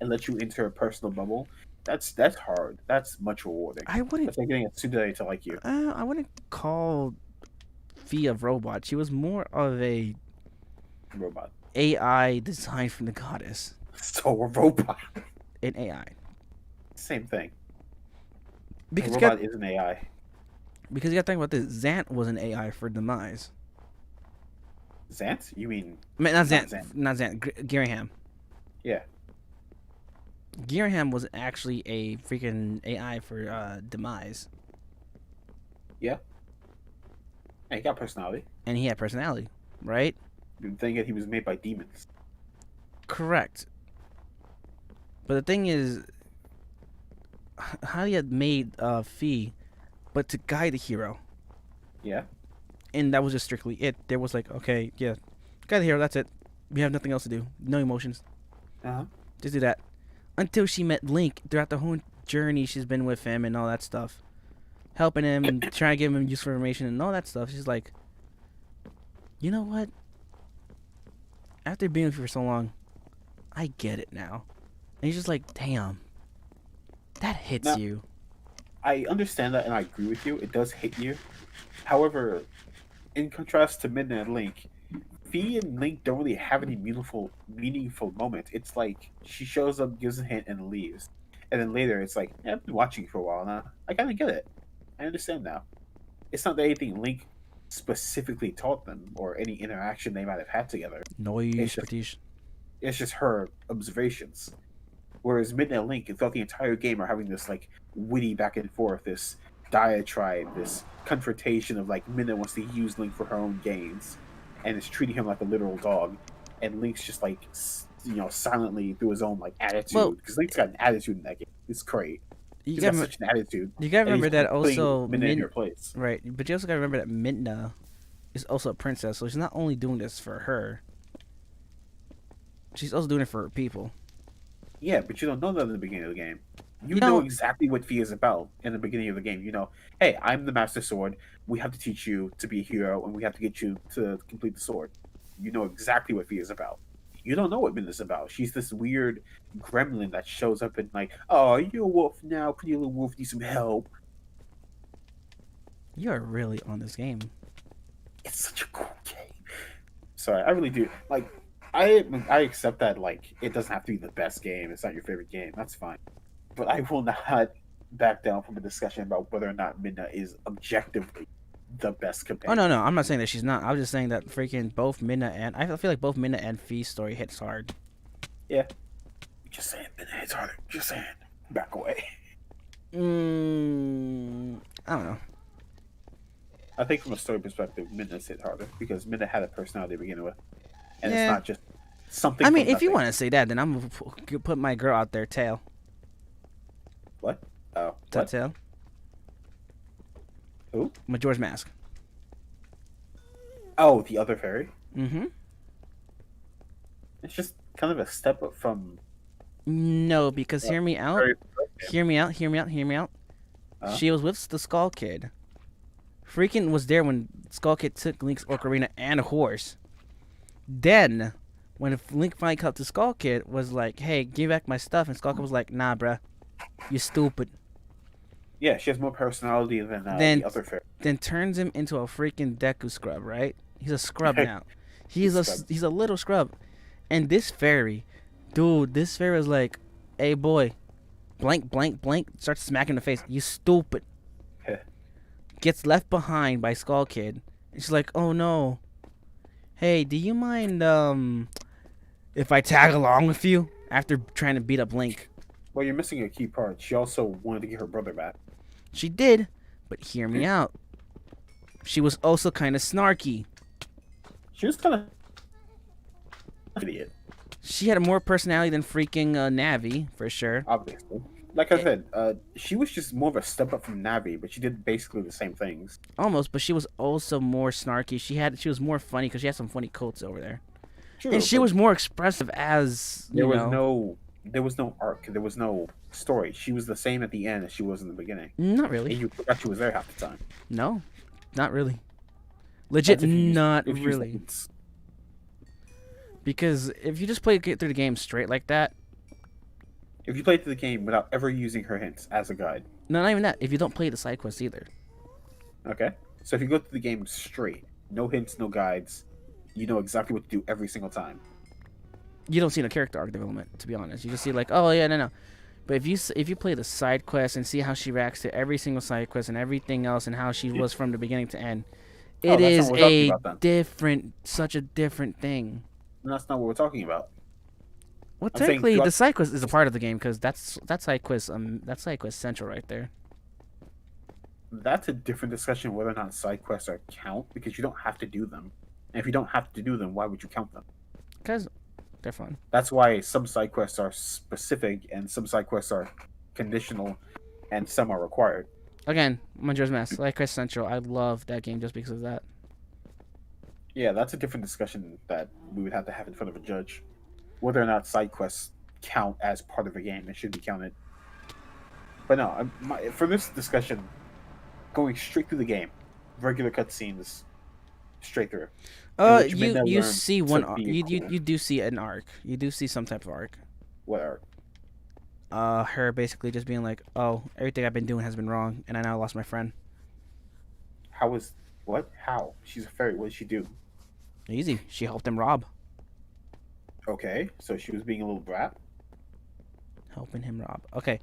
let you into her personal bubble. That's hard. That's much rewarding. I wouldn't. That's like getting a tsundere to like you. I wouldn't call Fee a robot. She was more of a Robot. AI designed from the goddess. So a robot. An AI. Same thing. Because a robot is an AI. Because you got to think about this. Zant was an AI for Demise. Zant? You mean? I mean, not Zant. Giraham. Yeah. Giraham was actually a freaking AI for Demise. Yeah. And he got personality. And he had personality, right? The thing is, he was made by demons. Correct. But the thing is, how he had made Fee, but to guide the hero. Yeah. And that was just strictly it. There was like, okay, yeah, guide the hero, that's it. We have nothing else to do. No emotions. Uh-huh. Just do that. Until she met Link throughout the whole journey she's been with him and all that stuff. Helping him and trying to give him useful information and all that stuff. She's like, you know what? After being with you for so long, I get it now. And he's just like, damn. That hits Now, you. I understand that and I agree with you. It does hit you. However, in contrast to Midnight Link, Fee and Link don't really have any meaningful moments. It's like she shows up, gives a hint, and leaves. And then later it's like, yeah, I've been watching you for a while now. I kind of get it. I understand now. It's not that anything Link specifically taught them or any interaction they might have had together. It's just her observations. Whereas Midnight Link and throughout the entire game are having this like witty back and forth, this diatribe, this confrontation of like Midnight wants to use Link for her own gains, and is treating him like a literal dog, and Link's just like silently through his own like attitude, because Link's got an attitude in that game. It's great. He's got such an attitude. You gotta remember that also Midna in your place. Right, but you also gotta remember that Midna is also a princess, so she's not only doing this for her. She's also doing it for her people. Yeah, but you don't know that in the beginning of the game. You know exactly what Fee is about in the beginning of the game. You know, hey, I'm the Master Sword. We have to teach you to be a hero, and we have to get you to complete the sword. You know exactly what Fee is about. You don't know what Midna's about. She's this weird gremlin that shows up and like, oh, you're a wolf now. Pretty little wolf needs some help. You are really on this game. It's such a cool game. Sorry, I really do. Like, I accept that, like, it doesn't have to be the best game. It's not your favorite game. That's fine. But I will not back down from a discussion about whether or not Midna is objectively the best Oh companion. no, I'm not saying that she's not. I was just saying that freaking both Minna and I feel like both Minna and Fee's story hits hard. Yeah. Just saying, Midna hits harder. Just saying. Back away. I don't know. I think from a story perspective, Midna's hit harder because Midna had a personality to begin with, and Yeah. it's not just something. I mean, from if you nothing. want to say that, then I'm gonna put my girl out there, Tail. What? Oh, Is that what? Tail? Who? Majora's Mask. Oh, the other fairy. Mm-hmm. It's just kind of a step up from. No, because hear me out. Fairy- Hear me out. Hear me out. Hear me out. Huh? She was with the Skull Kid. Freaking was there when Skull Kid took Link's ocarina and a horse. Then, when Link finally cut to Skull Kid, was like, "Hey, give back my stuff," and Skull Kid was like, "Nah, bruh, you stupid." Yeah, she has more personality than Then- the other fairy. Then turns him into a freaking Deku scrub, right? He's a scrub now. He's Scrub. he's a little scrub. And this fairy, dude, this fairy is like, "Hey boy, blank, blank, blank," starts smacking in the face. "You stupid." Gets left behind by Skull Kid. And she's like, "Oh no. Hey, do you mind if I tag along with you?" After trying to beat up Link. Well, you're missing a key part. She also wanted to get her brother back. She did, but hear me out. She was also kind of snarky. She was kind of idiot, She had more personality than freaking Navi, for sure. obviously. Like I said, she was just more of a step up from Navi, but she did basically the same things. Almost, but she was also more snarky. She was more funny because she had some funny quotes over there. True, And she but was more expressive as, there was no arc. There was no story. She was the same at the end as she was in the beginning. Not And really. you forgot she was there half the time. No, not really. Legit, That's if you use- not if you use the really. hints. Because if you just get through the game straight like that, If you play through the game without ever using her hints as a guide, no, not even that. If you don't play the side quests either. okay? So if you go through the game straight, no hints, no guides, you know exactly what to do every single time. You don't see no character arc development, to be honest. You just see like, oh yeah, no. But if you play the side quest and see how she reacts to every single side quest and everything else and how she was from the beginning to end, Oh, it that's not is what we're talking a about, then. such a different thing. And that's not what we're talking about. Well, I'm saying technically, throughout- the side quest is a part of the game because that's side quest central right there. That's a different discussion whether or not side quests are count because you don't have to do them. And if you don't have to do them, why would you count them? Because they're fun. That's why some side quests are specific and some side quests are conditional and some are required. Again, Majora's Mask, side quest central. I love that game just because of that. Yeah, that's a different discussion that we would have to have in front of a judge. Whether or not side quests count as part of a game, it should be counted. But no, for this discussion, going straight through the game, regular cutscenes, straight through. which Midna You learned see to one arc. be You cool. do see an arc. You do see some type of arc. What are Her basically just being like, "Oh, everything I've been doing has been wrong, and I now lost my friend." how is what? How? She's a fairy. What did she do? Easy. She helped him rob. Okay, so she was being a little brat. Helping him rob. Okay.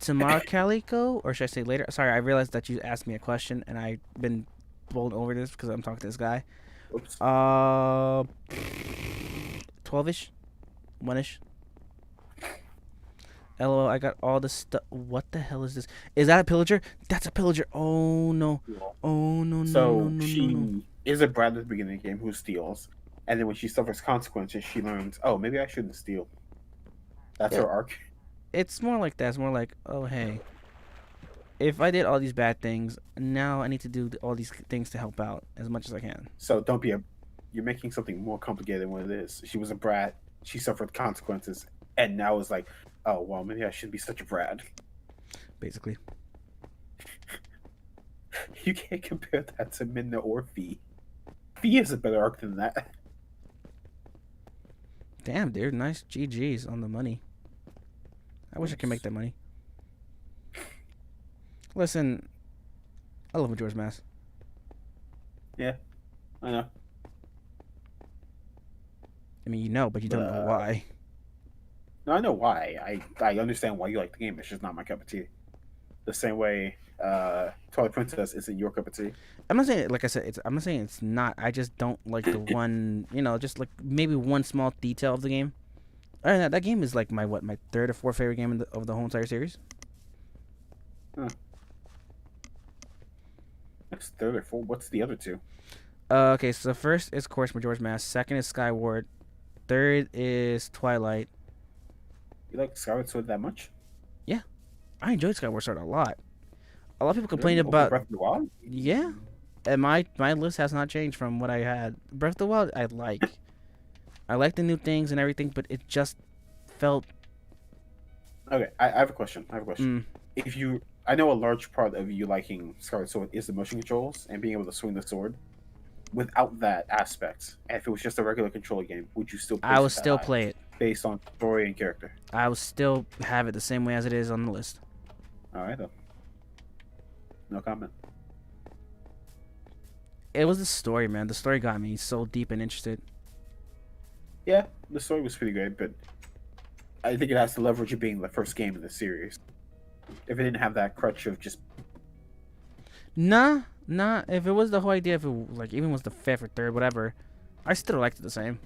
Tomorrow, Calico, or should I say later? Sorry, I realized that you asked me a question, and I've been bowled over this because I'm talking to this guy. Oops. 12ish, 1ish. LOL, I got all the stuff. What the hell is this? Is that a pillager? That's a pillager. Oh no. Oh no, no, So no, no, she no, no. is a brat at the beginning of the game who steals, and then when she suffers consequences, she learns, oh, maybe I shouldn't steal. That's Yeah. her arc. It's more like that. It's more like, oh hey, if I did all these bad things, now I need to do all these things to help out as much as I can. So don't be you're making something more complicated than what it is. She was a brat. She suffered consequences, and now it's like, oh well, maybe I shouldn't be such a brat. Basically. You can't compare that to Midna or Fee. Fee has a better arc than that. Damn, dude, nice GGs on the money. I wish I could make that money. Listen, I love Majora's Mask. I know. I mean, you know, but you don't know why. No, I know why. I understand why you like the game. It's just not my cup of tea. The same way Twilight Princess isn't your cup of tea. I'm not saying, like I said, I'm not saying it's not. I just don't like the one, just like maybe one small detail of the game. Other than that, that game is like my third or fourth favorite game of the whole entire series. Huh. That's third or fourth. What's the other two? Okay, so first is, of course, Majora's Mask. Second is Skyward. Third is Twilight. You like Skyward Sword that much? Yeah, I enjoyed Skyward Sword a lot. A lot of people complained Over about. Breath of the Wild? Yeah, and my list has not changed from what I had. Breath of the Wild, I like. I like the new things and everything, but it just felt. Okay, I have a question. If you, I know a large part of you liking Skyward Sword is the motion controls and being able to swing the sword. Without that aspect, and if it was just a regular controller game, would you still? I would still play it based on story and character. I would still have it the same way as it is on the list. All right, then. No comment. It was the story, man. The story got me so deep and interested. Yeah, the story was pretty good, but I think it has the leverage of being the first game in the series. If it didn't have that crutch of just Nah. If it was the whole idea, if it like even was the fifth or third, whatever, I still liked it the same.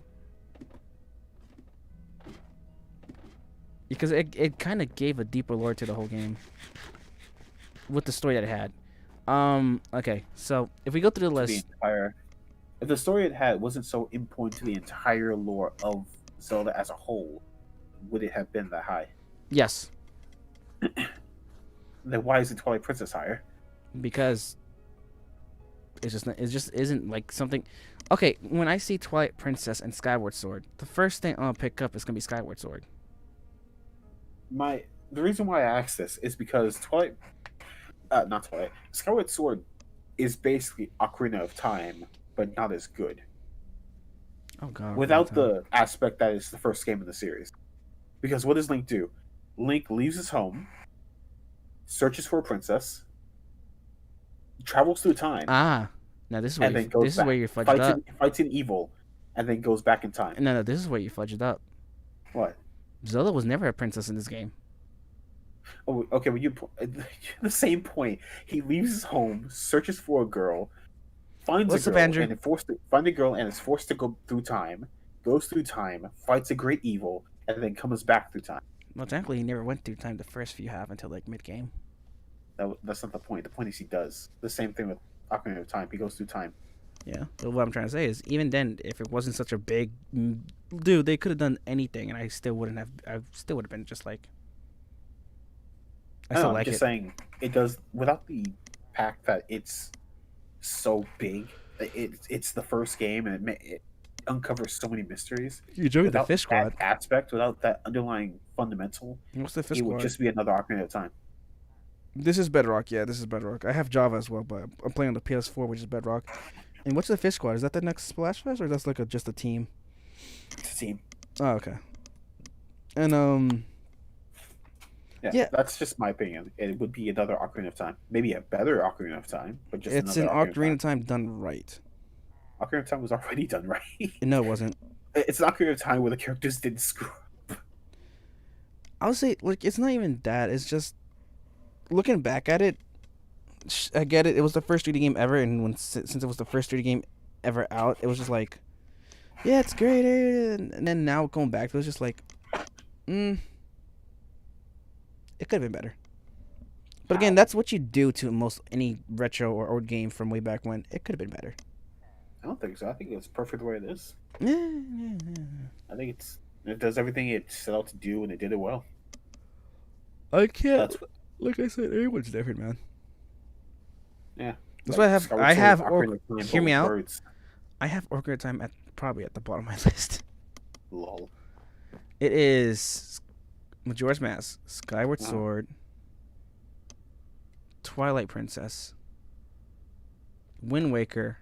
Because it kind of gave a deeper lore to the whole game with the story that it had. Okay, so if we go through the list, if the story it had wasn't so important to the entire lore of Zelda as a whole, would it have been that high? yes, Then why is the Twilight Princess higher? because it just isn't like something. Okay, when I see Twilight Princess and Skyward Sword, the first thing I'm gonna pick up is gonna be Skyward Sword. The reason why I asked this is because Skyward Sword is basically Ocarina of Time, but not as good. Oh god. Without the aspect that is the first game in the series. Because what does Link do? Link leaves his home, searches for a princess, travels through time. Now this is and where then goes back, where you fudged up. Fights an evil, and then goes back in time. No, this is where you fudged up. What? Zelda was never a princess in this game. Oh, okay. When the same point, he leaves his home, searches for a girl, finds a girl, and is forced to go through time. Goes through time, fights a great evil, and then comes back through time. Well, technically, he never went through time the first few half until like mid game. That's not the point. The point is he does the same thing with Ocarina of Time. He goes through time. Yeah, but what I'm trying to say is, even then, if it wasn't such a big dude, they could have done anything, and I still would have been just like. I'm just saying it does without the fact that it's so big. It's the first game, and it uncovers so many mysteries. You enjoyed the Without Fish Squad that aspect, without that underlying fundamental, What's the Fish it Squad? would just be another Ocarina of Time. This is Bedrock. Yeah, this is Bedrock. I have Java as well, but I'm playing on the PS4, which is Bedrock. And what's the Fish Squad? Is that the next Splash Fest, or that's like just a team? It's a team. Oh, okay. And Yeah, that's just my opinion. It would be another Ocarina of Time, maybe a better Ocarina of Time, but just it's an another Ocarina of Time done right. Ocarina of Time was already done right. No, it wasn't. It's an Ocarina of Time where the characters didn't screw up. I would say, like, it's not even that. It's just looking back at it. I get it. It was the first 3D game ever, and since it was the first 3D game ever out, it was just like, yeah, it's great. And then now going back, it was just like, it could have been better. But again, that's what you do to most any retro or old game from way back when. It could have been better. I don't think so. I think it's perfect the way it is. Yeah. I think it does everything it set out to do, and it did it well. I can't. Like I said, everyone's different, man. Yeah. That's why I have. Hear me out. I have Ocarina of Time probably at the bottom of my list. Lol. It is Majora's Mask, Skyward Sword, Twilight Princess, Wind Waker,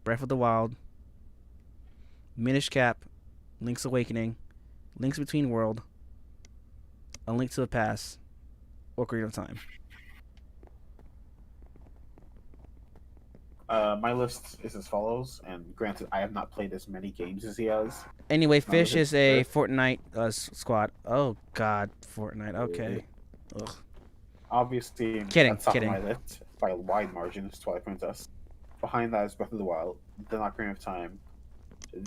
Breath of the Wild, Minish Cap, Link's Awakening, Link's Between World, A Link to the Past, Ocarina of Time. My list is as follows, and granted, I have not played as many games as he has. Anyway, Fish is a Fortnite squad. Oh God, Fortnite. Okay. Ugh. Obviously, Kidding, at top of kidding. my list by a wide margin is Twilight Princess. Behind that is Breath of the Wild, then Ocarina of Time,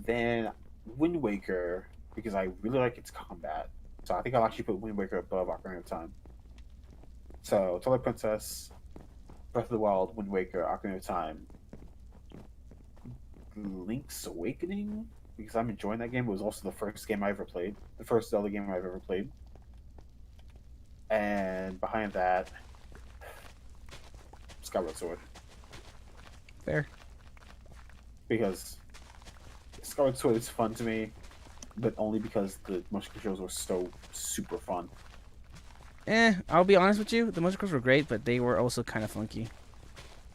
then Wind Waker because I really like its combat. So I think I'll actually put Wind Waker above Ocarina of Time. So Twilight Princess, Breath of the Wild, Wind Waker, Ocarina of Time, Link's Awakening because I'm enjoying that game. It was also the first game I ever played, the first Zelda game I've ever played. And behind that, Skyward Sword Fair. because Skyward Sword is fun to me, but only because the motion controls were so super fun. I'll be honest with you. The motion controls were great, but they were also kind of funky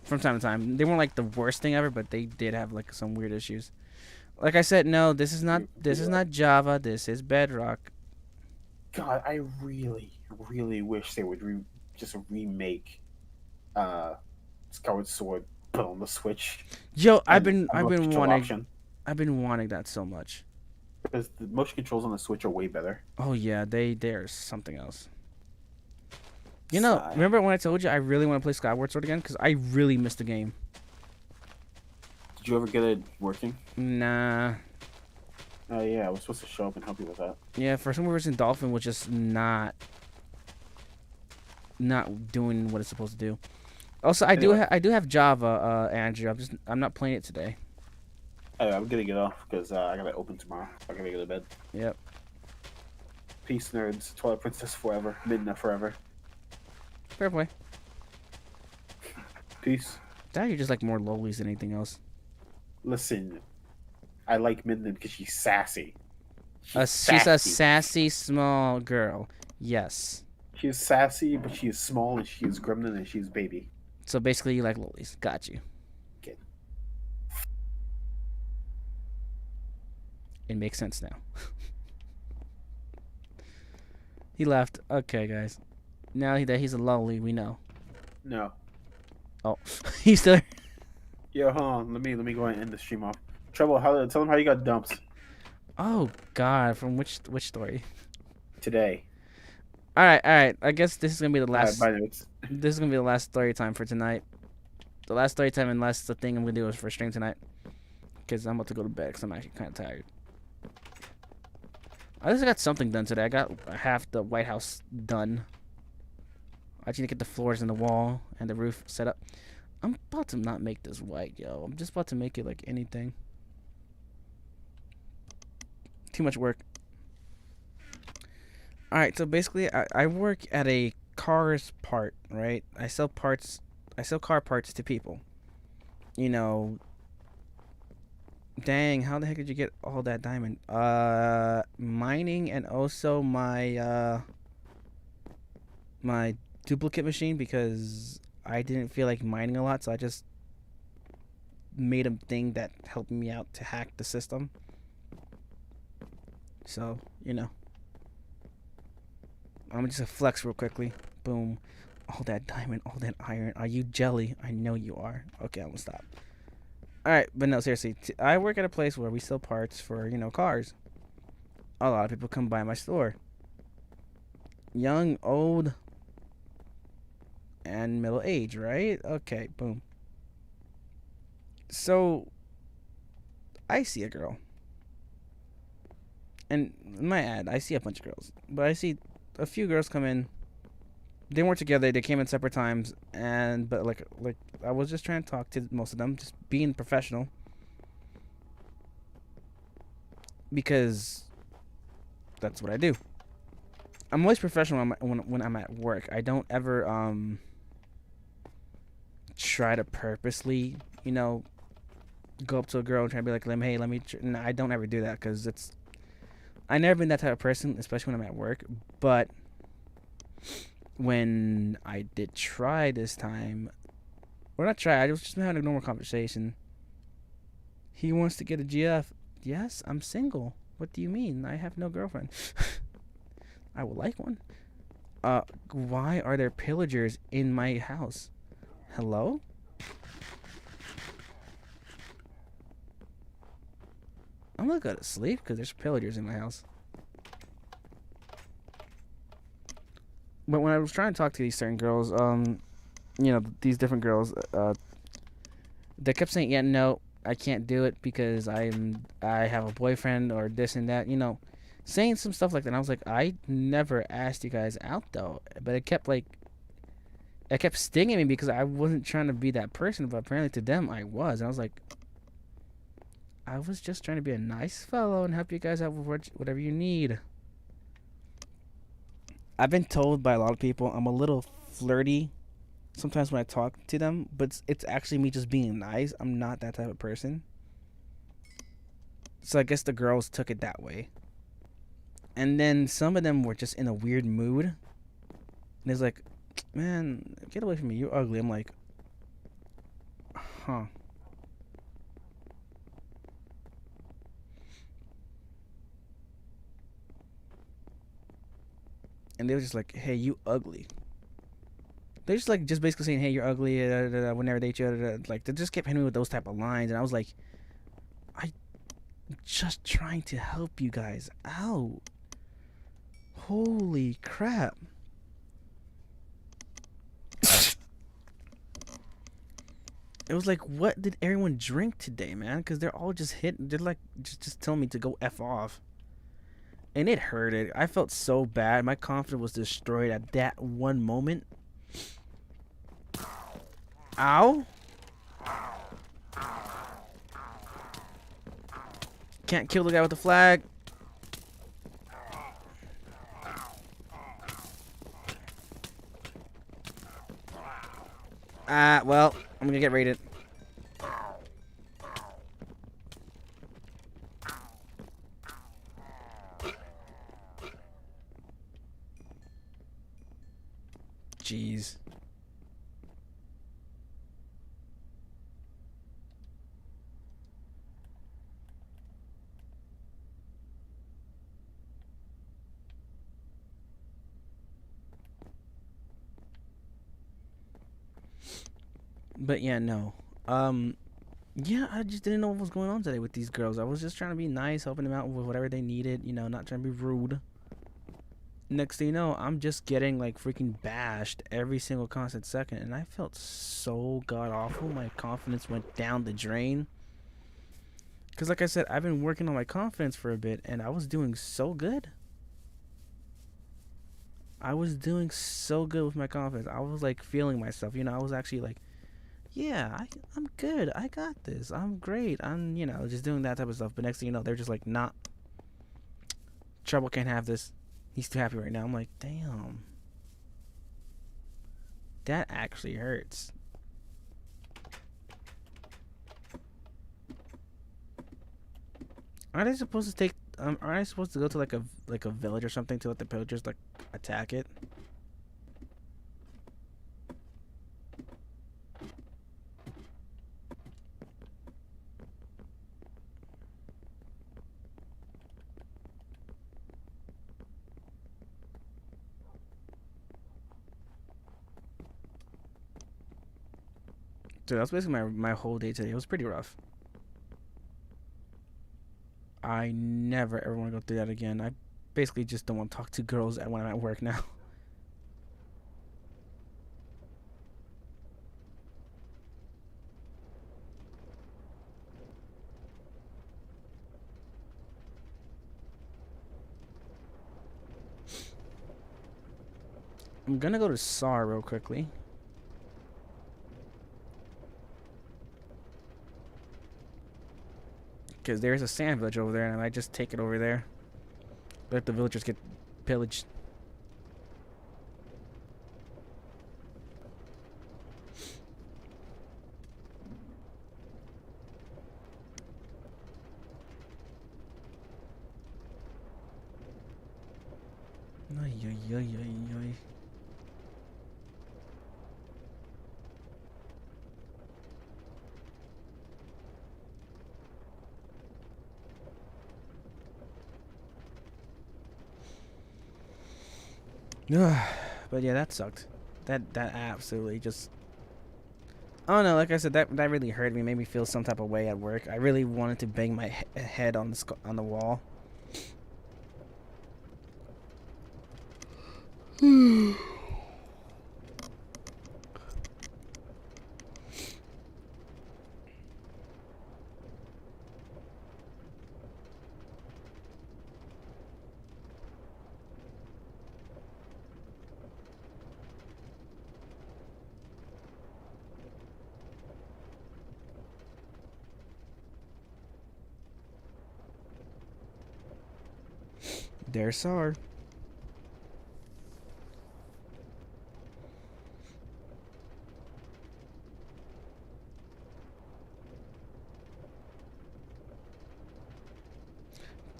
from time to time. They weren't like the worst thing ever, but they did have like some weird issues. Like I said, no, this is not Java. This is Bedrock. God, I really, really wish they would just remake Skyward Sword, but on the Switch. Yo, I've And been a motion control wanting option, wanting that so much. because the motion controls on the Switch are way better. Oh yeah, they're something else. You know, Sigh. remember when I told you I really want to play Skyward Sword again? Because I really missed the game. Did you ever get it working? Nah. Oh yeah, I was supposed to show up and help you with that. Yeah, for some reason, Dolphin was just not doing what it's supposed to do. Also, I Anyway. do have Java, Andrew. I'm not playing it today. Anyway, I'm gonna get off because I gotta open tomorrow. I gotta go to bed. Yep. Peace, nerds. Twilight Princess forever. Midna forever. Fair play. Peace. That you just like more lowlies than anything else. Listen, I like Midna because she's sassy. She's a sassy small girl. Yes. She is sassy, but she is small and she is gremlin and she is baby. So basically, you like lowlies. Got you. Okay. It makes sense now. He left. Okay, guys. Now that he's a lowly, we know. No. Oh, he's still. Yo, hold on. Let me go ahead and end the stream off. Trouble, tell them how you got dumped Oh God, from which story? today. All right. I guess this is gonna be the last. Bye, notes. This is gonna be the last story time for tonight. The last story time, unless the thing I'm gonna do is for stream tonight, because I'm about to go to bed because I'm actually kind of tired. I just got something done today. I got half the White House done. I just need to get the floors and the wall and the roof set up. I'm about to not make this white, yo. I'm just about to make it like anything. Too much work. Alright, so basically I work at a cars part, right? I sell car parts to people. You know, dang, how the heck did you get all that diamond? Mining, and also my my duplicate machine, because I didn't feel like mining a lot, so I just made a thing that helped me out to hack the system. So, you know. I'm just gonna flex real quickly. Boom. All that diamond, all that iron. Are you jelly? I know you are. Okay, I'm gonna stop. Alright, but no, seriously. I work at a place where we sell parts for, you know, cars. A lot of people come by my store. Young, old, and middle age, right? Okay, boom. So, I see a girl. And my ad, I see a bunch of girls. But I see a few girls come in. They weren't together. They came in separate times. But like I was just trying to talk to most of them, just being professional. Because that's what I do. I'm always professional when I'm at work. I don't ever try to purposely, you know, go up to a girl and try to be like, hey, let me. No, I don't ever do that, because I never been that type of person, especially when I'm at work. But when I did try this time, or not try, I was just having a normal conversation. He wants to get a GF. Yes, I'm single. What do you mean? I have no girlfriend. I would like one. Why are there pillagers in my house? Hello? I'm gonna go to sleep because there's pillagers in my house. but when I was trying to talk to these certain girls, these different girls, they kept saying, yeah, no, I can't do it because I have a boyfriend or this and that, saying some stuff like that. And I was like, I never asked you guys out though, but it kept stinging me because I wasn't trying to be that person, but apparently to them I was. And I was like, I was just trying to be a nice fellow and help you guys out with whatever you need. I've been told by a lot of people I'm a little flirty sometimes when I talk to them, but it's actually me just being nice. I'm not that type of person. So I guess the girls took it that way. And then some of them were just in a weird mood. And it's like, man, get away from me. You're ugly. I'm like, huh. And they were just like, hey, you ugly. They're just like, just basically saying, hey, you're ugly, whenever they date. Like, they just kept hitting me with those type of lines. And I was like, I'm just trying to help you guys out. Holy crap. It was like, what did everyone drink today, man? Because they're all just they're like, just telling me to go F off. And it hurted. I felt so bad. My confidence was destroyed at that one moment. Ow. Can't kill the guy with the flag. Well, I'm gonna get raided. Jeez. But yeah, no. Yeah, I just didn't know what was going on today with these girls. I was just trying to be nice, helping them out with whatever they needed, not trying to be rude. Next thing you know, I'm just getting like freaking bashed every single constant second, and I felt so god awful. My confidence went down the drain. Cause like I said, I've been working on my confidence for a bit, and I was doing so good. I was doing so good with my confidence. I was like feeling myself. I was actually like, yeah, I'm good. I got this. I'm great. I'm, just doing that type of stuff. But next thing you know, they're just like, nah. Trouble can't have this. He's too happy right now. I'm like, damn. That actually hurts. Aren't I supposed to take? Aren't I supposed to go to like a village or something to let the pillagers like attack it? Dude, that was basically my whole day today. It was pretty rough. I never ever want to go through that again. I basically just don't want to talk to girls when I'm at work now. I'm gonna go to SAR real quickly. Because there's a sand village over there, and I might just take it over there. Let the villagers get pillaged. Ay, ay, ay, ay, ay. But yeah, that sucked. That absolutely just. I don't know. Like I said, that really hurt me. Made me feel some type of way at work. I really wanted to bang my head on the wall. There's Sar.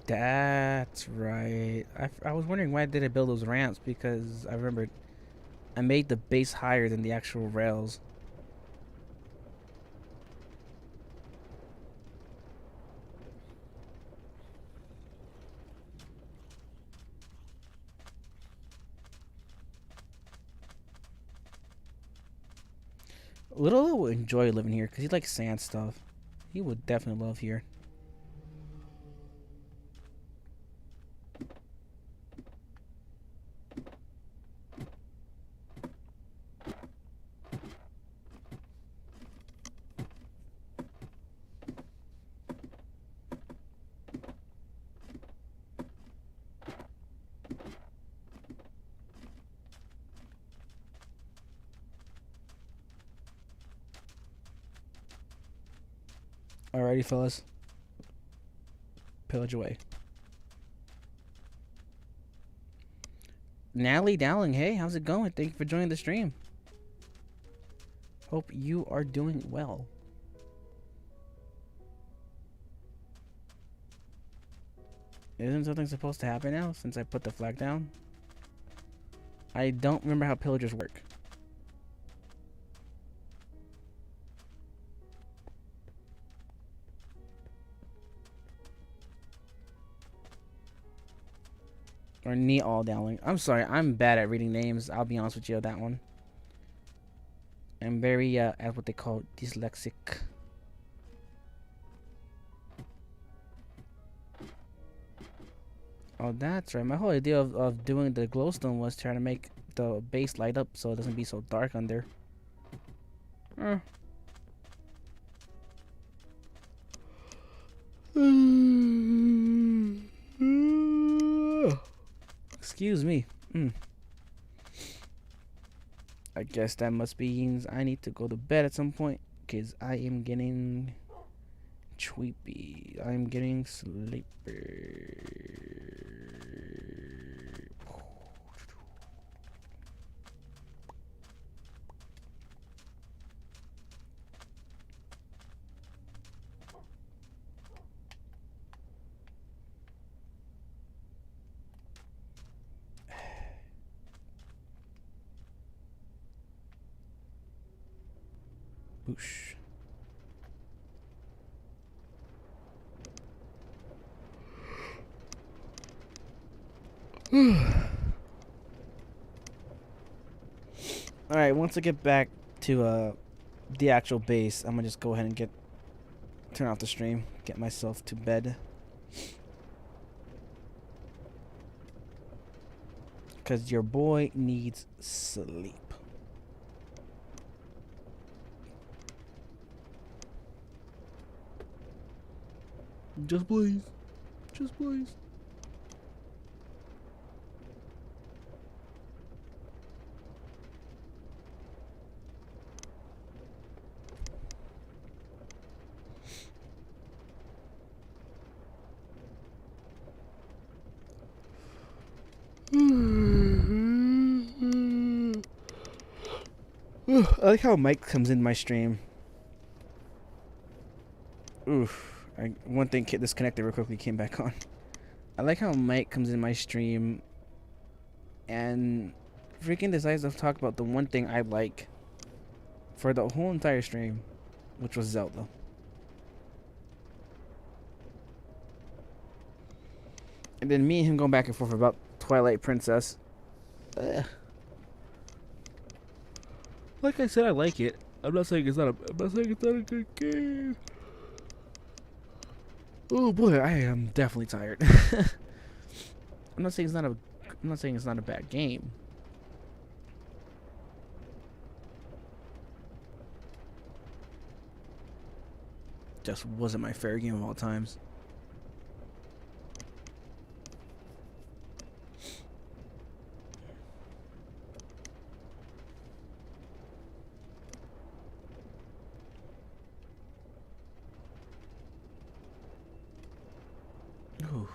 That's right. I was wondering why did I build those ramps, because I remember I made the base higher than the actual rails. Little would enjoy living here because he likes sand stuff. He would definitely love here. Alrighty, fellas. Pillage away. Natalie Dowling, hey, how's it going? Thank you for joining the stream. Hope you are doing well. Isn't something supposed to happen now since I put the flag down? I don't remember how pillagers work. Or Neal Dowling. I'm sorry, I'm bad at reading names. I'll be honest with you on that one. I'm very, at what they call dyslexic. Oh, that's right. My whole idea of doing the glowstone was trying to make the base light up so it doesn't be so dark under. Excuse me. I guess that must mean I need to go to bed at some point because I am getting sleepy. I'm getting sleepy. Boosh. Alright, once I get back to the actual base, I'm gonna just go ahead and turn off the stream, get myself to bed. Cause your boy needs sleep. Just please. Just please. I like how Mike comes in my stream. Oof. One thing disconnected real quickly, came back on. I like how Mike comes in my stream and freaking decides to talk about the one thing I like for the whole entire stream, which was Zelda. And then me and him going back and forth about Twilight Princess. Like I said, I like it. I'm not saying it's not a good game. Oh boy, I am definitely tired. I'm not saying it's not a bad game. Just wasn't my favorite game of all times. Ooh.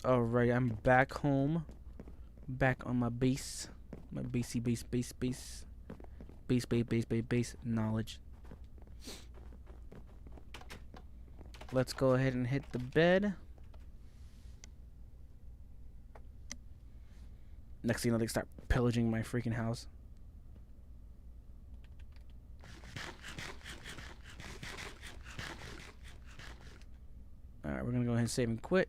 Alright, I'm back home. Back on my base. My base knowledge. Let's go ahead and hit the bed. Next thing you know, they start pillaging my freaking house. Alright, we're gonna go ahead and save and quit.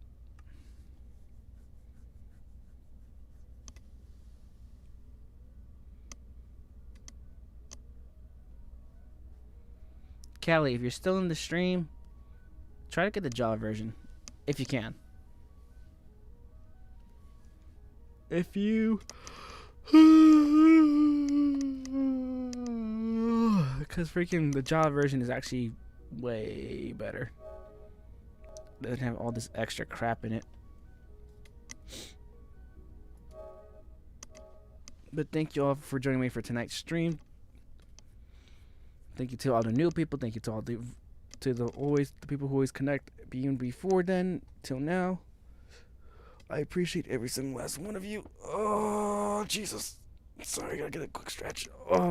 Callie, if you're still in the stream, try to get the Java version, if you can. If you... Because freaking the Java version is actually way better. Doesn't have all this extra crap in it. But thank you all for joining me for tonight's stream. Thank you to all the new people. Thank you to all the people who always connect, even before then till now. I appreciate every single last one of you. Oh Jesus! Sorry, I gotta get a quick stretch. Oh.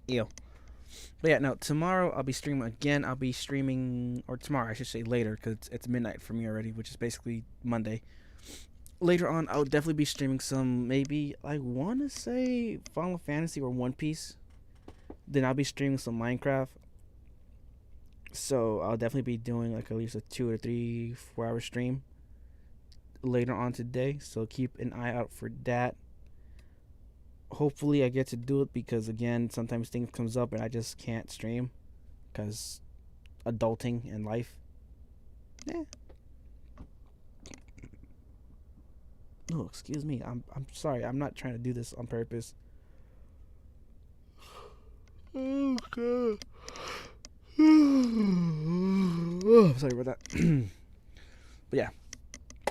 Ew. But yeah, no. Tomorrow I'll be streaming again. I'll be streaming, or tomorrow I should say later, because it's midnight for me already, which is basically Monday. Later on, I'll definitely be streaming some, maybe, I want to say Final Fantasy or One Piece. Then I'll be streaming some Minecraft. So I'll definitely be doing like at least a 2 or 3, 4 hour stream later on today. So keep an eye out for that. Hopefully I get to do it, because again, sometimes things comes up and I just can't stream because adulting and life. Yeah. Oh, excuse me. I'm sorry. I'm not trying to do this on purpose. Oh God. Oh, sorry about that. But yeah.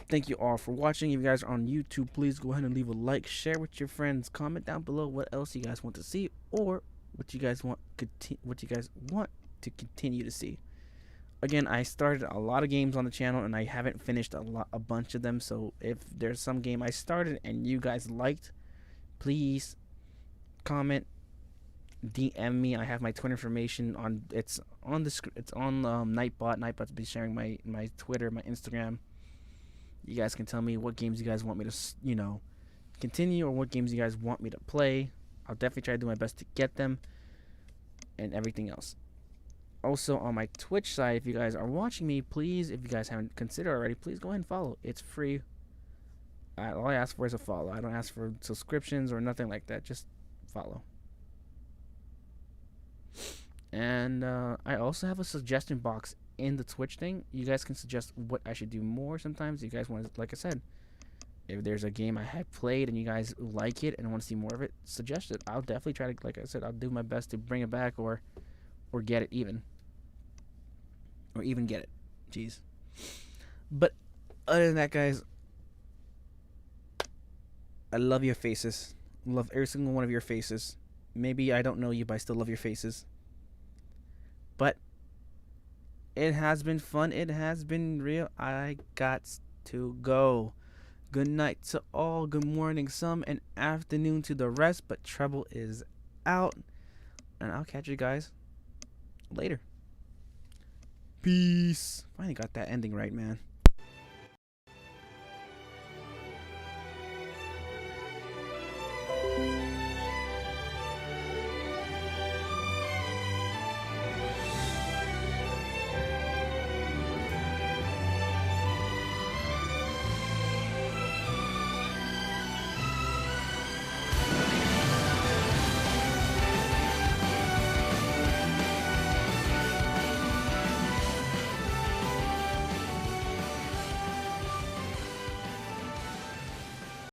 Thank you all for watching. If you guys are on YouTube, please go ahead and leave a like, share with your friends, comment down below what else you guys want to see, or what you guys want to continue to see. Again, I started a lot of games on the channel and I haven't finished a bunch of them. So if there's some game I started and you guys liked, please comment, DM me. I have my Twitter information on. It's on the It's on Nightbot. Nightbot's be sharing my Twitter, my Instagram. You guys can tell me what games you guys want me to continue, or what games you guys want me to play. I'll definitely try to do my best to get them, and everything else. Also, on my Twitch side, if you guys are watching me, please, if you guys haven't considered already, please go ahead and follow. It's free. All I ask for is a follow. I don't ask for subscriptions or nothing like that. Just follow. And I also have a suggestion box in the Twitch thing. You guys can suggest what I should do more sometimes. You guys want to, like I said, if there's a game I have played and you guys like it and want to see more of it, suggest it. I'll definitely try to, like I said, I'll do my best to bring it back or get it even. Or even get it. Jeez. But other than that, guys, I love your faces. Love every single one of your faces. Maybe I don't know you, but I still love your faces. But it has been fun. It has been real. I got to go. Good night to all. Good morning some, and afternoon to the rest. But trouble is out. And I'll catch you guys later. Peace. Finally got that ending right, man.